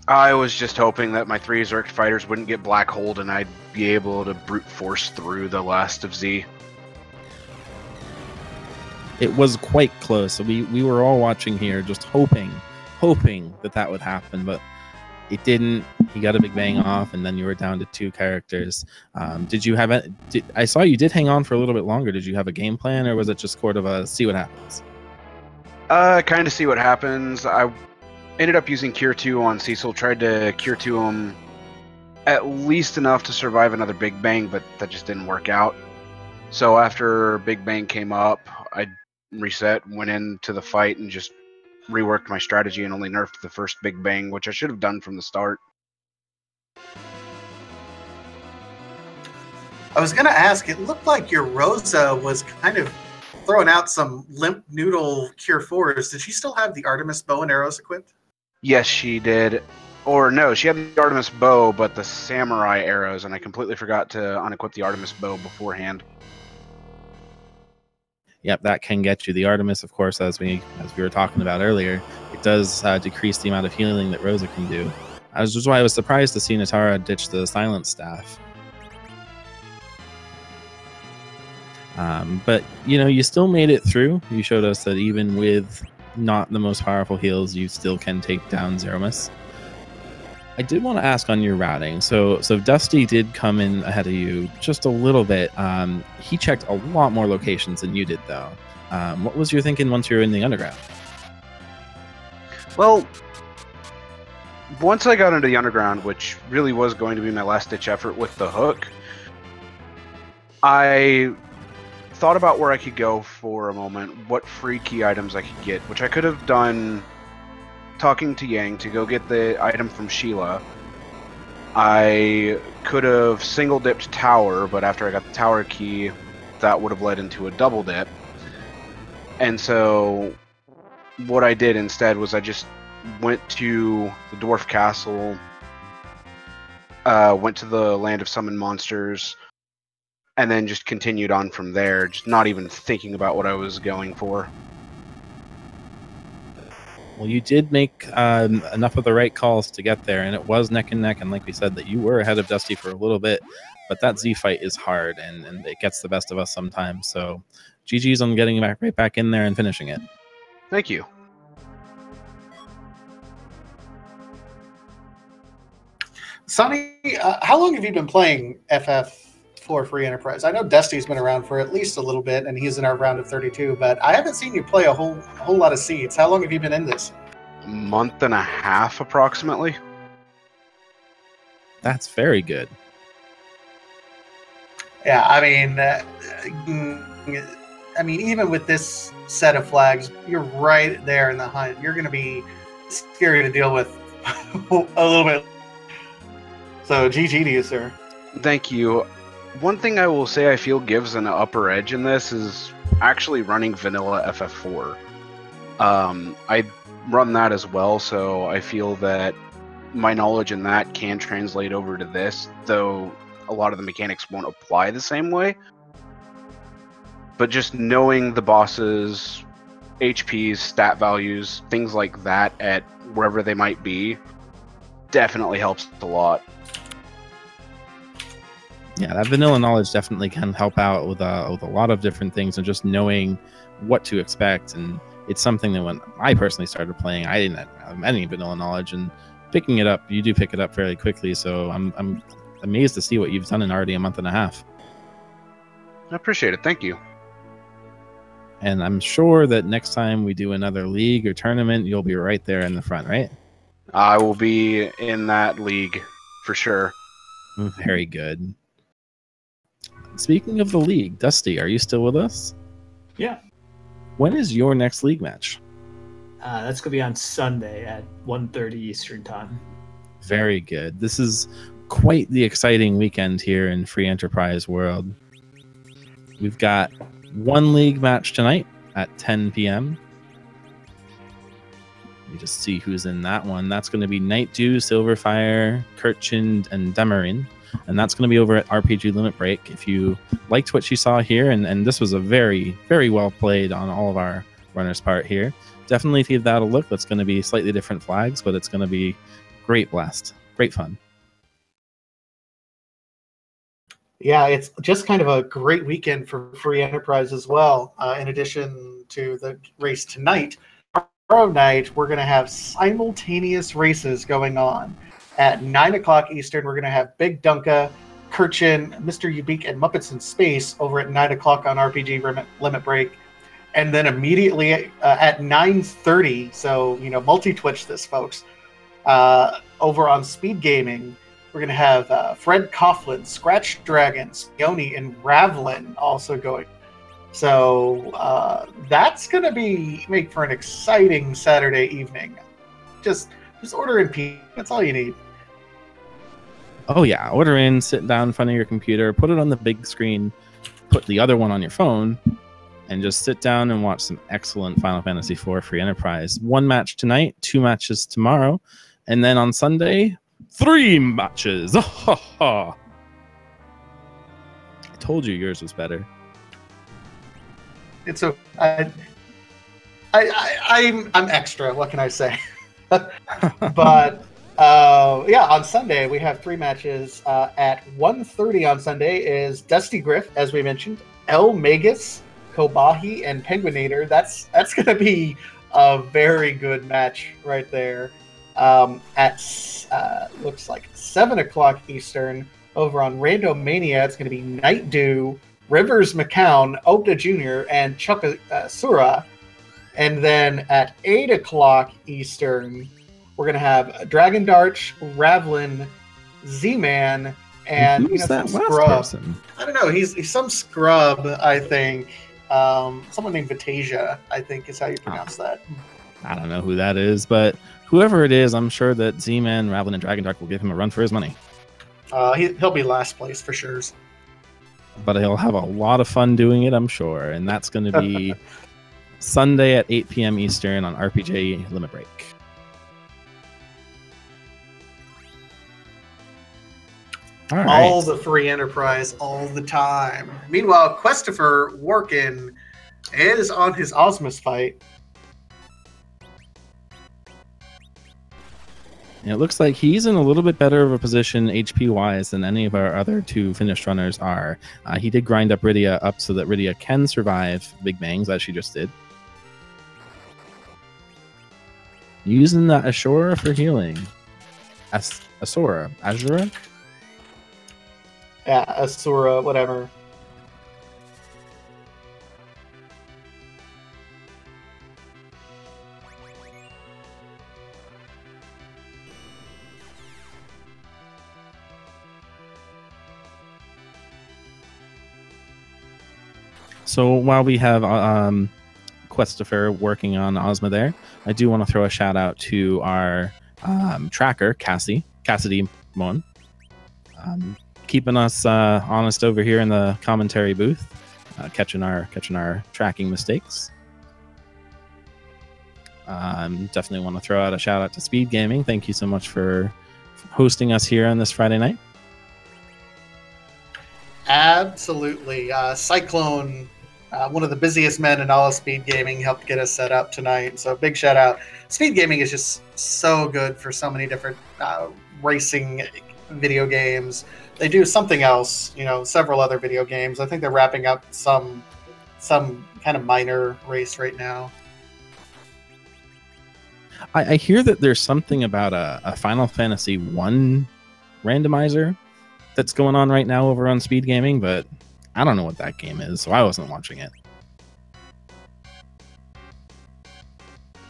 I was just hoping that my 3 Zerk fighters wouldn't get black holed and I'd be able to brute force through the last of Z. It was quite close. So we were all watching here, just hoping that would happen, but it didn't. He got a Big Bang off, and then you were down to 2 characters. Did you have it? I saw you did hang on for a little bit longer. Did you have a game plan, or was it just sort of a see what happens? Kind of see what happens. I ended up using Cure 2 on Cecil. Tried to Cure 2 him at least enough to survive another Big Bang, but that just didn't work out. So after Big Bang came up, I reset, went into the fight, and just reworked my strategy and only nerfed the first Big Bang, which I should have done from the start. I was going to ask, it looked like your Rosa was kind of throwing out some limp noodle Cure 4s. Did she still have the Artemis bow and arrows equipped? Yes, she did. Or no, she had the Artemis bow, but the samurai arrows, and I completely forgot to unequip the Artemis bow beforehand. Yep, that can get you. The Artemis, of course, as we were talking about earlier, it does decrease the amount of healing that Rosa can do. Which is why I was surprised to see Natara ditch the Silent Staff. But, you still made it through. You showed us that even with not the most powerful heals, you still can take down Zeromus. I did want to ask on your routing. So Dusty did come in ahead of you just a little bit. He checked a lot more locations than you did, though. What was your thinking once you were in the underground? Well, once I got into the underground, which really was going to be my last-ditch effort with the hook, I thought about where I could go for a moment, what free key items I could get, which I could have done talking to Yang to go get the item from Sheila, I could have single dipped tower, but after I got the tower key, that would have led into a double dip. And so what I did instead was I just went to the dwarf castle, went to the land of summoned monsters, and then just continued on from there, just not even thinking about what I was going for. Well, you did make enough of the right calls to get there, and it was neck and neck. And like we said, that you were ahead of Dusty for a little bit, but that Z fight is hard, and it gets the best of us sometimes. So, GG's on getting right back in there and finishing it. Thank you. Sonny, how long have you been playing FF4 Free Enterprise? I know Dusty's been around for at least a little bit, and he's in our round of 32, but I haven't seen you play a whole lot of Seeds. How long have you been in this? A month and a half, approximately. That's very good. Yeah, I mean, even with this set of flags, you're right there in the hunt. You're going to be scary to deal with a little bit. So, GG to you, sir. Thank you. One thing I will say I feel gives an upper edge in this is actually running vanilla FF4. I run that as well, so I feel that my knowledge in that can translate over to this, though a lot of the mechanics won't apply the same way. But just knowing the bosses, HPs, stat values, things like that at wherever they might be, definitely helps a lot. Yeah, that vanilla knowledge definitely can help out with a lot of different things, and just knowing what to expect. And it's something that when I personally started playing, I didn't have any vanilla knowledge, and picking it up, you do pick it up fairly quickly. So I'm amazed to see what you've done in already a month and a half. I appreciate it. Thank you. And I'm sure that next time we do another league or tournament, you'll be right there in the front, right? I will be in that league for sure. Very good. Speaking of the league, Dusty, are you still with us? Yeah. When is your next league match? That's going to be on Sunday at 1:30 Eastern Time. Very good. This is quite the exciting weekend here in Free Enterprise World. We've got one league match tonight at 10 p.m. Let me just see who's in that one. That's going to be Nightdew, Silverfire, Kirchind, and Demarin. And that's going to be over at RPG Limit Break. If you liked what you saw here, and this was a very, very well played on all of our runners' part here, definitely give that a look. That's going to be slightly different flags, but it's going to be great blast. Great fun. Yeah, it's just kind of a great weekend for Free Enterprise as well. In addition to the race tonight, tomorrow night, we're going to have simultaneous races going on. At 9 o'clock Eastern, we're going to have Big Dunka, Kirchin, Mr. Ubik, and Muppets in Space over at 9 o'clock on RPG Limit Break. And then immediately at 9:30, so, multi-twitch this, folks, over on Speed Gaming, we're going to have Fred Coughlin, Scratch Dragon, Sione, and Ravlin also going. So that's going to make for an exciting Saturday evening. Just order in pizza. That's all you need. Oh, yeah. Order in, sit down in front of your computer, put it on the big screen, put the other one on your phone, and just sit down and watch some excellent Final Fantasy IV Free Enterprise. 1 match tonight, 2 matches tomorrow, and then on Sunday, 3 matches. I told you yours was better. It's I'm extra. What can I say? But yeah, on Sunday we have 3 matches. At 1:30 on Sunday is Dusty Griff, as we mentioned, El Magus, Kobahi, and Penguinator. That's going to be a very good match right there. At looks like 7 o'clock Eastern over on Randomania, it's going to be Nightdew, Rivers McCown, Obda Jr., and Chukasura. And then at 8 o'clock Eastern, we're going to have Dragon Darch, Ravlin, Z-Man, and who's that some last scrub. person? I don't know. He's some scrub, I think. Someone named Vatasia, I think is how you pronounce that. I don't know who that is, but whoever it is, I'm sure that Z-Man, Ravlin, and Dragon Dark will give him a run for his money. He'll be last place for sure. But he'll have a lot of fun doing it, I'm sure. And that's going to be Sunday at 8 p.m. Eastern on RPG Limit Break. All the free Enterprise all the time. Meanwhile, Christopher Workin is on his Osmus fight. It looks like he's in a little bit better of a position HP-wise than any of our other two finished runners are. He did grind up Rydia up so that Rydia can survive Big Bangs, as she just did. Using the Ashura for healing. Asura? Azura? Yeah, Asura, whatever. So while we have Christopher working on Ozma there, I do want to throw a shout out to our tracker, Cassidy Mon, keeping us honest over here in the commentary booth, catching our tracking mistakes. Definitely want to throw out a shout out to Speed Gaming. Thank you so much for hosting us here on this Friday night. Absolutely. Cyclone, one of the busiest men in all of Speed Gaming, helped get us set up tonight. So big shout out. Speed Gaming is just so good for so many different racing video games. They do something else, several other video games. I think they're wrapping up some kind of minor race right now. I hear that there's something about a Final Fantasy 1 randomizer that's going on right now over on Speed Gaming, but I don't know what that game is, so I wasn't watching it.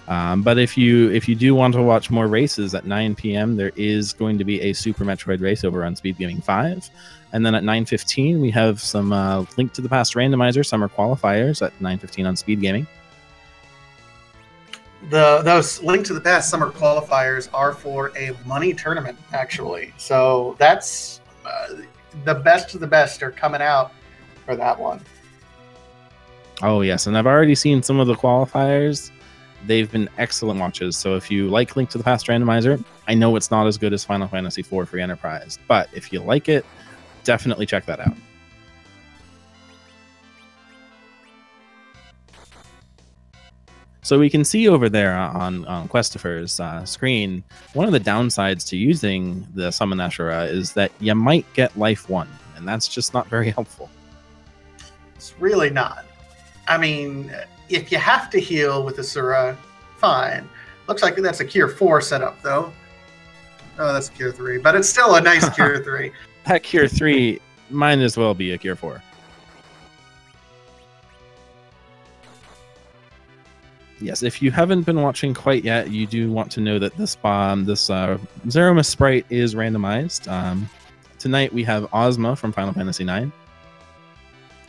But if you do want to watch more races at 9 p.m., there is going to be a Super Metroid race over on Speed Gaming 5. And then at 9:15, we have some Link to the Past randomizer summer qualifiers at 9:15 on Speed Gaming. Those Link to the Past summer qualifiers are for a money tournament, actually. So that's the best of the best are coming out for that one. Oh, yes. And I've already seen some of the qualifiers. They've been excellent watches. So if you like Link to the Past randomizer, I know it's not as good as Final Fantasy IV Free Enterprise, but if you like it, definitely check that out. So we can see over there on Christopher's screen, one of the downsides to using the Summon Ashura is that you might get Life 1, and that's just not very helpful. It's really not. I mean, if you have to heal with Asura, fine. Looks like that's a Cure 4 setup, though. Oh, that's a Cure 3, but it's still a nice Cure 3. That Cure 3 might as well be a Cure 4. Yes, if you haven't been watching quite yet, you do want to know that this Zeroma sprite is randomized. Tonight we have Ozma from Final Fantasy IX.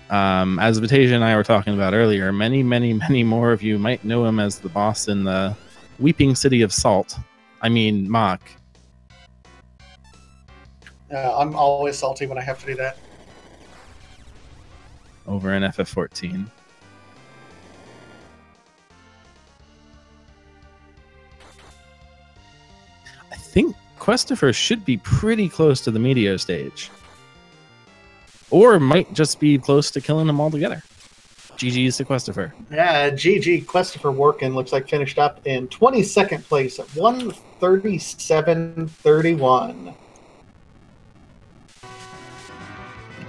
As Vitasia and I were talking about earlier, many more of you might know him as the boss in the Weeping City of Salt. I mean, Mach. I'm always salty when I have to do that. Over in FF14. I think Christopher should be pretty close to the Meteor stage. Or might just be close to killing them altogether. GG's to Christopher. Yeah, GG. Christopher Workin looks like finished up in 22nd place at 137.31.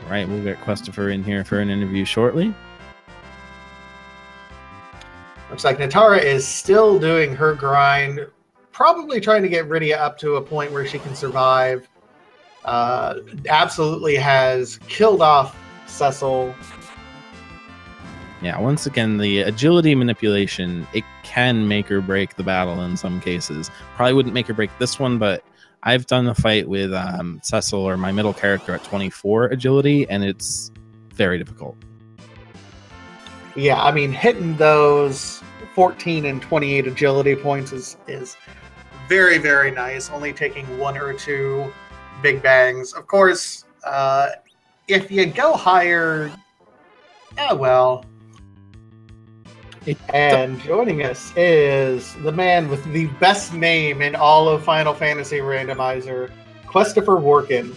All right, we'll get Christopher in here for an interview shortly. Looks like Natara is still doing her grind, probably trying to get Rydia up to a point where she can survive. Absolutely has killed off Cecil. Yeah, once again, the agility manipulation, it can make or break the battle in some cases. Probably wouldn't make or break this one, but I've done a fight with Cecil, or my middle character, at 24 agility, and it's very difficult. Yeah, I mean, hitting those 14 and 28 agility points is very, very nice. Only taking one or two big bangs. Of course, if you go higher, well. And joining us is the man with the best name in all of Final Fantasy Randomizer, Christopher Workin.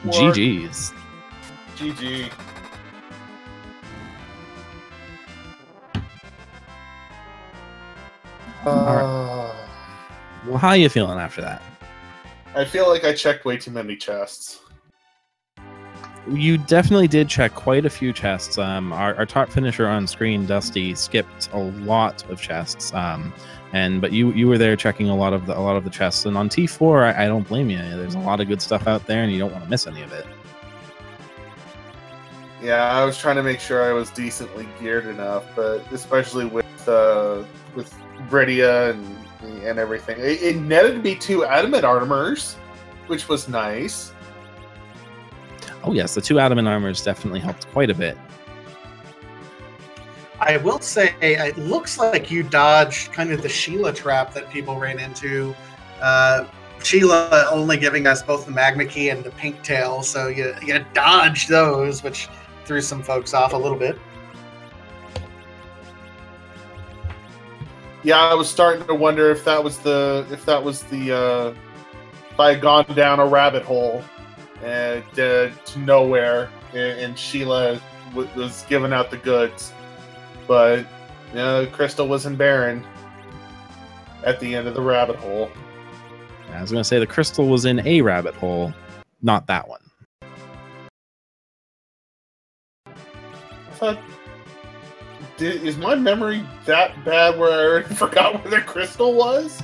GG's. GG. Well, how are you feeling after that? I feel like I checked way too many chests. You definitely did check quite a few chests. Our top finisher on screen, Dusty, skipped a lot of chests. But you were there checking a lot of the chests. And on T4, I don't blame you. There's a lot of good stuff out there, and you don't want to miss any of it. Yeah, I was trying to make sure I was decently geared enough, but especially with Bridia and everything, it netted me 2 adamant armors, which was nice. Oh yes, the 2 adamant armors definitely helped quite a bit. I will say, it looks like you dodged kind of the Sheila trap that people ran into. Sheila only giving us both the Magma Key and the Pink Tail, so you dodged those, which threw some folks off a little bit. Yeah, I was starting to wonder if I had gone down a rabbit hole and to nowhere, and Sheila was giving out the goods, but Crystal wasn't barren at the end of the rabbit hole. I was going to say the crystal was in a rabbit hole, not that one. Is my memory that bad where I already forgot where the crystal was?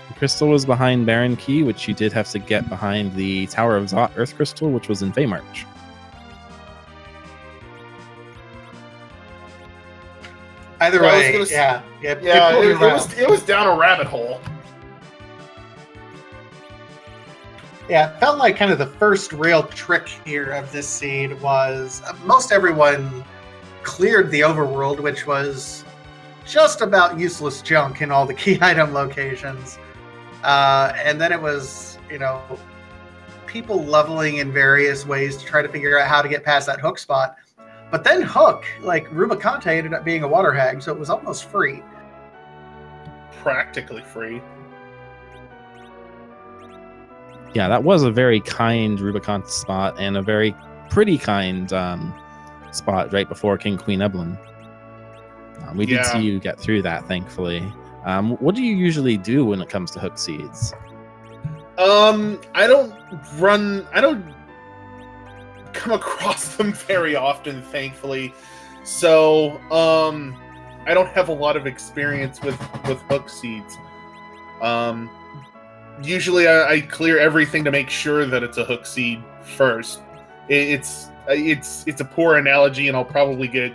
The crystal was behind Baron Key, which you did have to get behind the Tower of Zot Earth Crystal, which was in Feymarch. Either way, it was down a rabbit hole. Yeah, it felt like kind of the first real trick here of this seed was most everyone cleared the overworld, which was just about useless junk in all the key item locations. And then it was, people leveling in various ways to try to figure out how to get past that hook spot. But then Hook, like Rubicante, ended up being a water hag, so it was almost free. Practically free. Yeah, that was a very kind Rubicon spot and a very pretty kind spot right before King Queen Evelyn. We did see you get through that, thankfully. What do you usually do when it comes to hook seeds? I don't come across them very often, thankfully. So, I don't have a lot of experience with hook seeds. Usually I clear everything to make sure that it's a hook seed first. It's a poor analogy, and I'll probably get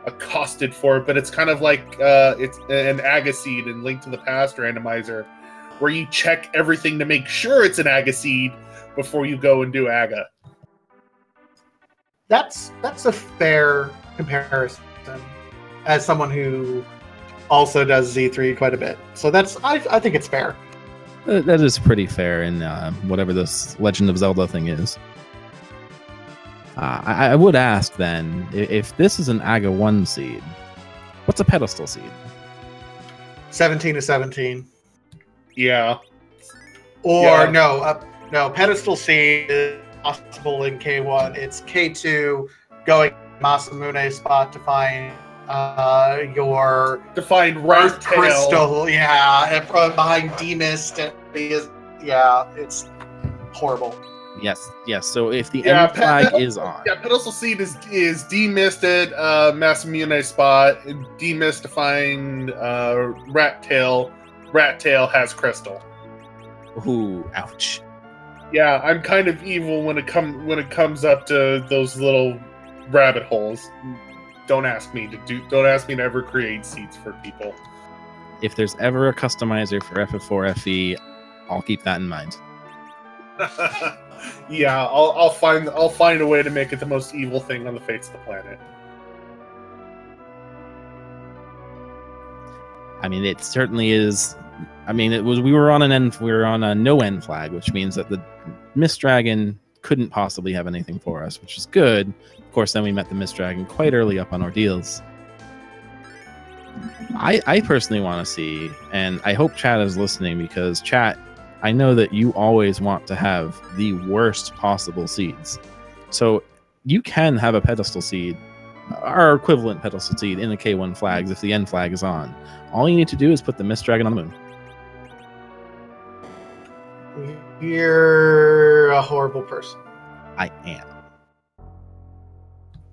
accosted for it, but it's kind of like it's an Aga seed in Link to the Past Randomizer, where you check everything to make sure it's an Aga seed before you go and do Aga. That's a fair comparison, as someone who also does Z3 quite a bit. So I think it's fair. That is pretty fair in whatever this Legend of Zelda thing is. I would ask then, if this is an Aga 1 seed, what's a pedestal seed? 17 to 17. Yeah. Or no, pedestal seed is possible in K1. It's K2 going Masamune spot to find your Rat Tail crystal, behind D-Mist, it's horrible. Yes. So if the end flag is on, pedestal seed is D-Mist at Masamune spot, D-Mist to find Rat Tail. Rat Tail has crystal. Ooh, ouch. Yeah, I'm kind of evil when it comes up to those little rabbit holes. Don't ask me to ever create seeds for people. If there's ever a customizer for FF4 FE, I'll keep that in mind. Yeah, I'll find a way to make it the most evil thing on the face of the planet. I mean, it certainly is. I mean, we were on a no end flag, which means that Mist Dragon couldn't possibly have anything for us, which is good. Of course, then we met the Mist Dragon quite early up on Ordeals. I personally want to see, and I hope chat is listening, because chat, I know that you always want to have the worst possible seeds. So you can have a pedestal seed, our equivalent pedestal seed, in the K1 flags if the N flag is on. All you need to do is put the Mist Dragon on the moon. You're a horrible person. I am.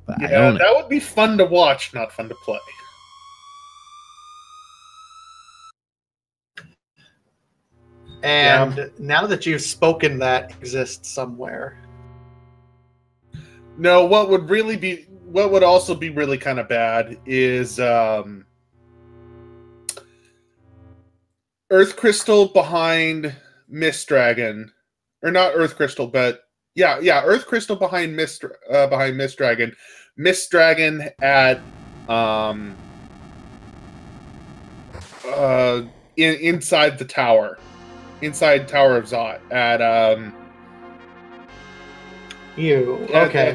But I Yeah, own it. that would be fun to watch, not fun to play. And now that you've spoken, that exists somewhere. No, what would also be really kind of bad is Earth Crystal behind Mist Dragon, or not Earth Crystal, but yeah, Earth Crystal behind Mist Dragon, Mist Dragon at inside the tower, inside Tower of Zot at at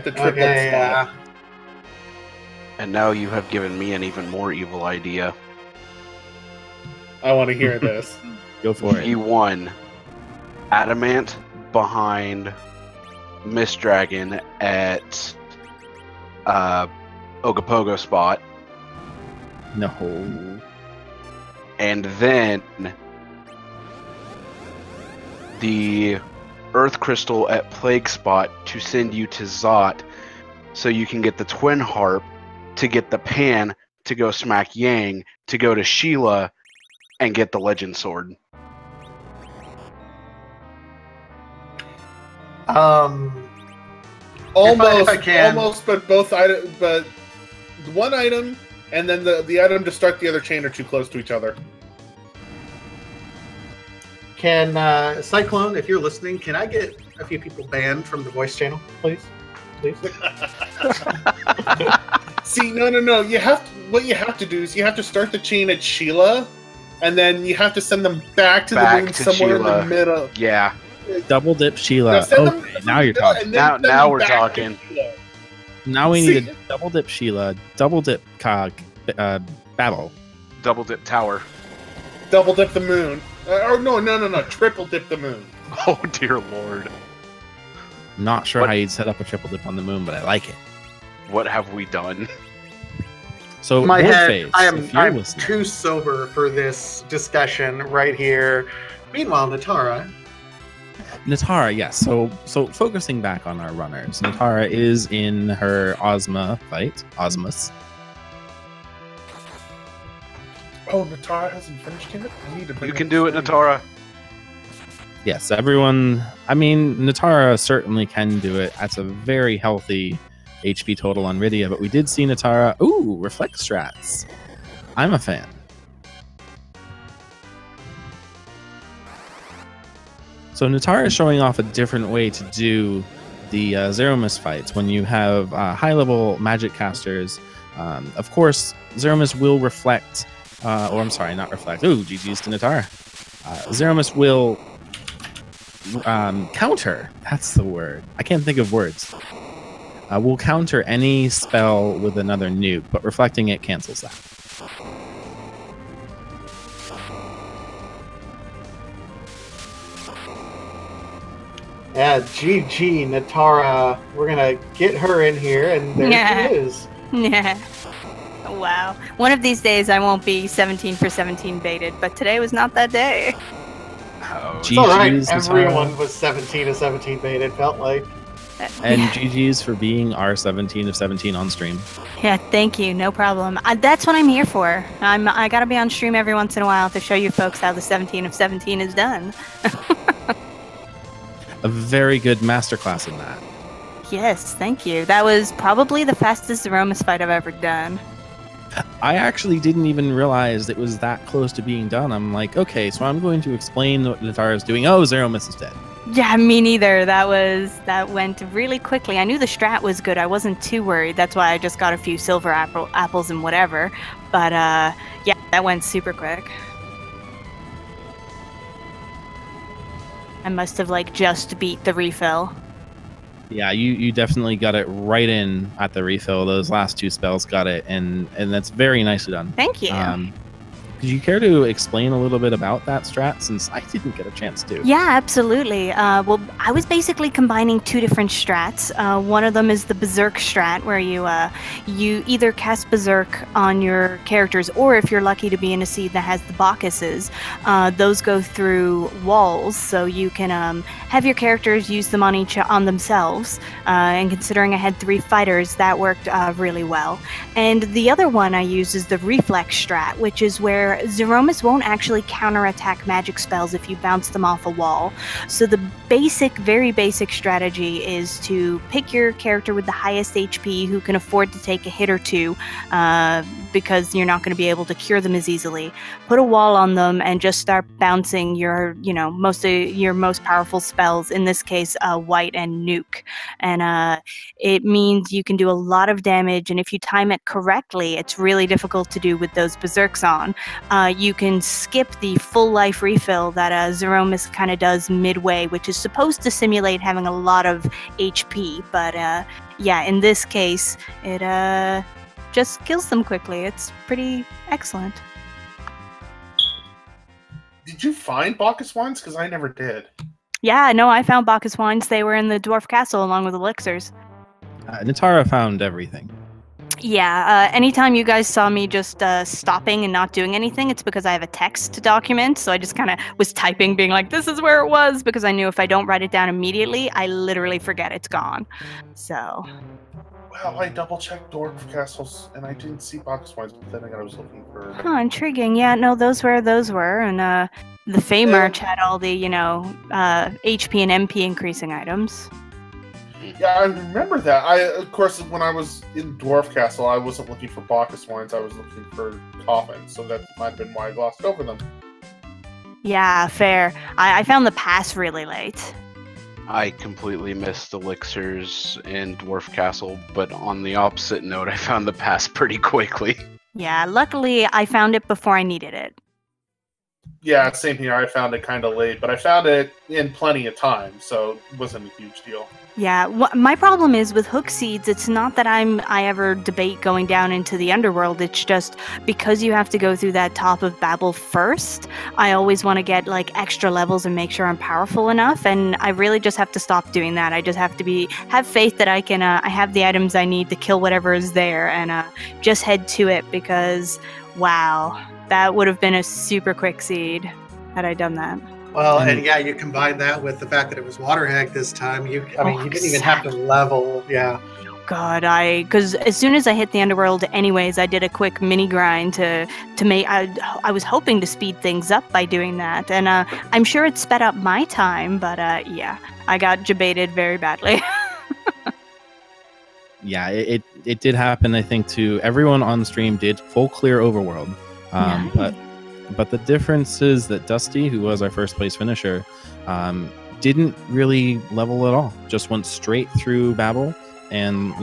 the triplet spot. And now you have given me an even more evil idea. I want to hear this. Go for it. E1 Adamant behind Mist Dragon at Ogopogo spot. No. And then the Earth Crystal at Plague Spot to send you to Zot so you can get the Twin Harp, to get the Pan, to go smack Yang, to go to Sheila and get the Legend Sword. Almost, but both items, but one item and then the item to start the other chain are too close to each other. Can Cyclone, if you're listening, can I get a few people banned from the voice channel, please? Please. See, no. What you have to do is you have to start the chain at Sheila, and then you have to send them back to the moon somewhere Sheila. in the middle. Yeah. Double dip Sheila. Okay, now you're talking. Now we're talking. Now we need a double dip Sheila, double dip Babel. Double dip Tower. Double dip the moon. Or no. Triple dip the moon. Oh, dear Lord. Not sure how you'd set up a triple dip on the moon, but I like it. What have we done? So, my head, Woodface, I'm too sober for this discussion right here. Meanwhile, Natara, yes. So focusing back on our runners, Natara is in her Ozma fight. Osmus. Oh, Natara hasn't finished yet? I need to bring You can do it, Natara. Yes, everyone. I mean, Natara certainly can do it. That's a very healthy HP total on Rydia, but we did see Natara. Ooh, reflect strats. I'm a fan. So Natara is showing off a different way to do the Zeromus fights. When you have high-level magic casters, of course, Zeromus will reflect, or I'm sorry, not reflect. Ooh, GG's to Natara. Zeromus will counter. That's the word. I can't think of words. Will counter any spell with another nuke, but reflecting it cancels that. yeah, GG Natara. We're gonna get her in here, and there she is. Yeah. Wow. One of these days I won't be 17 for 17 baited, but today was not that day. Oh, It's all right. GG's, Everyone Natara. was 17 of 17 baited. Felt like. And GG's for being our 17 of 17 on stream. Yeah, thank you. No problem. That's what I'm here for. I gotta be on stream every once in a while to show you folks how the 17 of 17 is done. A very good masterclass in that. Yes, thank you. That was probably the fastest Zeromus fight I've ever done. I actually didn't even realize it was that close to being done. I'm like, okay, so I'm going to explain what Natara is doing. Oh, Zeromus is dead. Yeah, me neither. That went really quickly. I knew the strat was good. I wasn't too worried. That's why I just got a few silver apples and whatever. But yeah, that went super quick. I must have like just beat the refill. Yeah, you definitely got it right in at the refill. Those last 2 spells got it, and that's very nicely done. Thank you. Could you care to explain a little bit about that strat, since I didn't get a chance to? Yeah, absolutely. Well, I was basically combining 2 different strats. One of them is the Berserk strat, where you either cast Berserk on your characters, or if you're lucky to be in a seed that has the Bacchuses, those go through walls, so you can have your characters use them on themselves. And considering I had 3 fighters, that worked really well. And the other one I used is the Reflex strat, which is where Zeromus won't actually counterattack magic spells if you bounce them off a wall. So the very basic strategy is to pick your character with the highest HP who can afford to take a hit or 2, because you're not going to be able to cure them as easily. Put a wall on them and just start bouncing your, most of your most powerful spells, in this case, White and Nuke. And it means you can do a lot of damage, and if you time it correctly, it's really difficult to do with those Berserks on. You can skip the full life refill that Zeromus kind of does midway, which is supposed to simulate having a lot of HP, but yeah, in this case, it just kills them quickly. It's pretty excellent. Did you find Bacchus wines? Because I never did. Yeah, no, I found Bacchus wines. They were in the Dwarf Castle along with elixirs. Natara found everything. Yeah, anytime you guys saw me just stopping and not doing anything, it's because I have a text to document, so I just kind of was typing, being like, this is where it was, because I knew if I don't write it down immediately, I literally forget it's gone. So... Well, I double-checked Dwarf Castles, and I didn't see Bacchus wines, but then again, I was looking for... Huh, intriguing. Yeah, no, those were, and the Fey March had all the, HP and MP increasing items. Yeah, I remember that. Of course, when I was in Dwarf Castle, I wasn't looking for Bacchus wines, I was looking for coffins, so that might have been why I glossed over them. Yeah, fair. I found the pass really late. I completely missed elixirs in Dwarf Castle, but on the opposite note, I found the pass pretty quickly. Yeah, luckily I found it before I needed it. Yeah, same here. I found it kind of late, but I found it in plenty of time, so it wasn't a huge deal. Yeah, my problem is with hook seeds, it's not that I ever debate going down into the underworld, it's just because you have to go through that top of Babel first, I always want to get like extra levels and make sure I'm powerful enough, and I really just have to stop doing that. I just have to have faith that I can, I have the items I need to kill whatever is there, and just head to it, because, wow, that would have been a super quick seed had I done that. Well, and yeah, you combine that with the fact that it was water hag this time. You didn't even have to level. Yeah. God, because as soon as I hit the underworld, anyways, I did a quick mini grind to make. I was hoping to speed things up by doing that, and I'm sure it sped up my time. But yeah, I got jebaited very badly. Yeah, it did happen. I think to everyone on stream did full clear overworld, Nice. But the difference is that Dusty, who was our first place finisher, didn't really level at all. Just went straight through Babel and,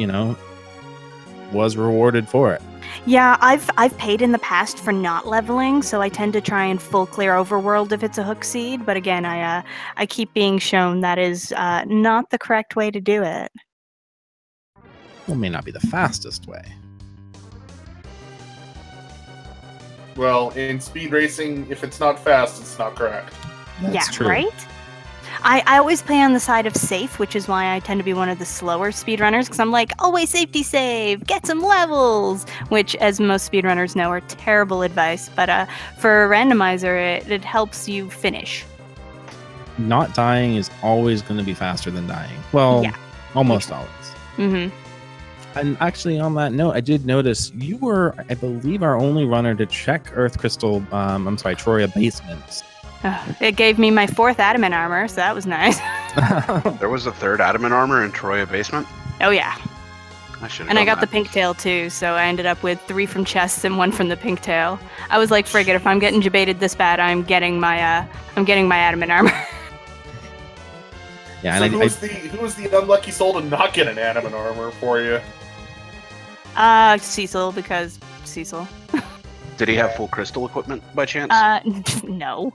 was rewarded for it. Yeah, I've paid in the past for not leveling, so I tend to try and full clear overworld if it's a hook seed. But again, I keep being shown that is not the correct way to do it. Well, it may not be the fastest way. Well, in speed racing, if it's not fast, it's not correct. That's true. Right? I always play on the side of safe, which is why I tend to be one of the slower speedrunners, because I'm like, always safety save, get some levels, which, as most speedrunners know, are terrible advice. But for Randomizer, it helps you finish. Not dying is always going to be faster than dying. Well, Yeah. almost always. Mm-hmm. And actually, on that note, I did notice you were, I believe, our only runner to check Earth Crystal, Troya basements. It gave me my 4th adamant armor, so that was nice. There was a 3rd adamant armor in Troya basement? Oh, yeah. And I got the pink tail, too, so I ended up with 3 from chests and 1 from the pink tail. I was like, frigate, if I'm getting jebaited this bad, I'm getting my adamant armor. So Yeah, and who was the unlucky soul to not get an adamant armor for you? Cecil, because Cecil. Did he have full crystal equipment by chance? No.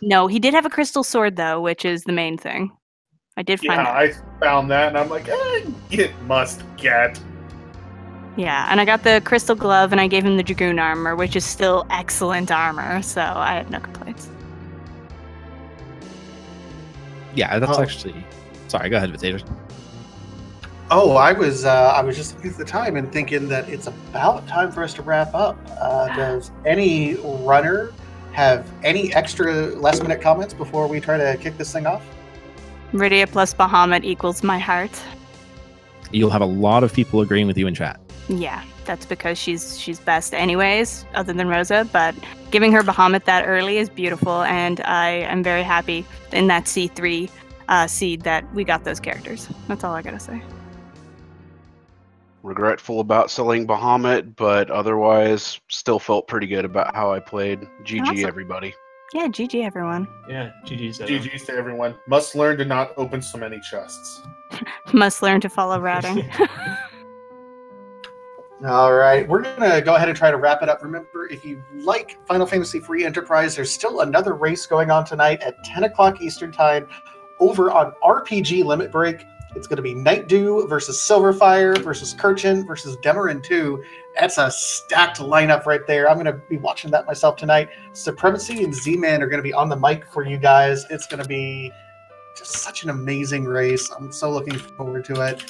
No, he did have a crystal sword though, which is the main thing. I did find Yeah, that. I found that, and I'm like, it must get. Yeah, and I got the crystal glove, and I gave him the dragoon armor, which is still excellent armor. So I have no complaints. Yeah, that's actually. Sorry, go ahead, Vitasia. Oh, I was just looking at the time and thinking that it's about time for us to wrap up. Does any runner have any extra last-minute comments before we try to kick this thing off? Rydia plus Bahamut equals my heart. You'll have a lot of people agreeing with you in chat. Yeah, that's because she's best anyways, other than Rosa, but giving her Bahamut that early is beautiful, and I am very happy in that C3 seed that we got those characters. That's all I gotta say. Regretful about selling Bahamut, but otherwise still felt pretty good about how I played. GG, Awesome. everybody. Yeah, GG everyone. Yeah, GG's. GG's to everyone. Must learn to not open so many chests. Must learn to follow routing. All right, we're going to go ahead and try to wrap it up. Remember, if you like Final Fantasy Free Enterprise, there's still another race going on tonight at 10 o'clock Eastern Time over on RPG Limit Break. It's going to be Night Dew versus Silverfire versus Kirchen versus Demarin 2. That's a stacked lineup right there. I'm going to be watching that myself tonight. Supremacy and Z-Man are going to be on the mic for you guys. It's going to be just such an amazing race. I'm so looking forward to it.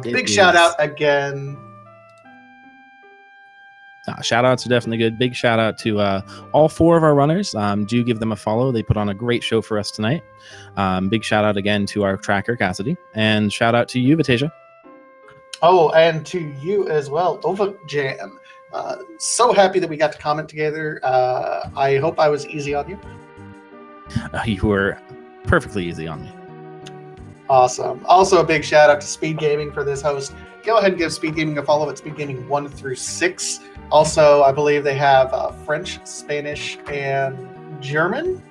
Big shout out again. Shout outs are definitely good. Big shout out to all 4 of our runners. Do give them a follow. They put on a great show for us tonight. Big shout out again to our tracker, Cassidy. And shout out to you, Vitasia. Oh, and to you as well, Ova Jam. So happy that we got to comment together. I hope I was easy on you. You were perfectly easy on me. Awesome. Also, a big shout out to Speed Gaming for this host. Go ahead and give Speed Gaming a follow at Speed Gaming 1 through 6. Also, I believe they have French, Spanish, and German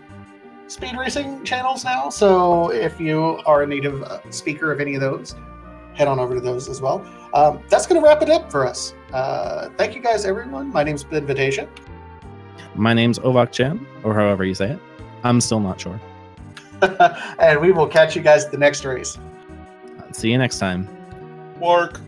speed racing channels now. So if you are a native speaker of any of those, head on over to those as well. That's going to wrap it up for us. Thank you guys, everyone. My name's Ben Vitasia. My name's Ovak Chan, or however you say it. I'm still not sure. And we will catch you guys at the next race. See you next time. Work.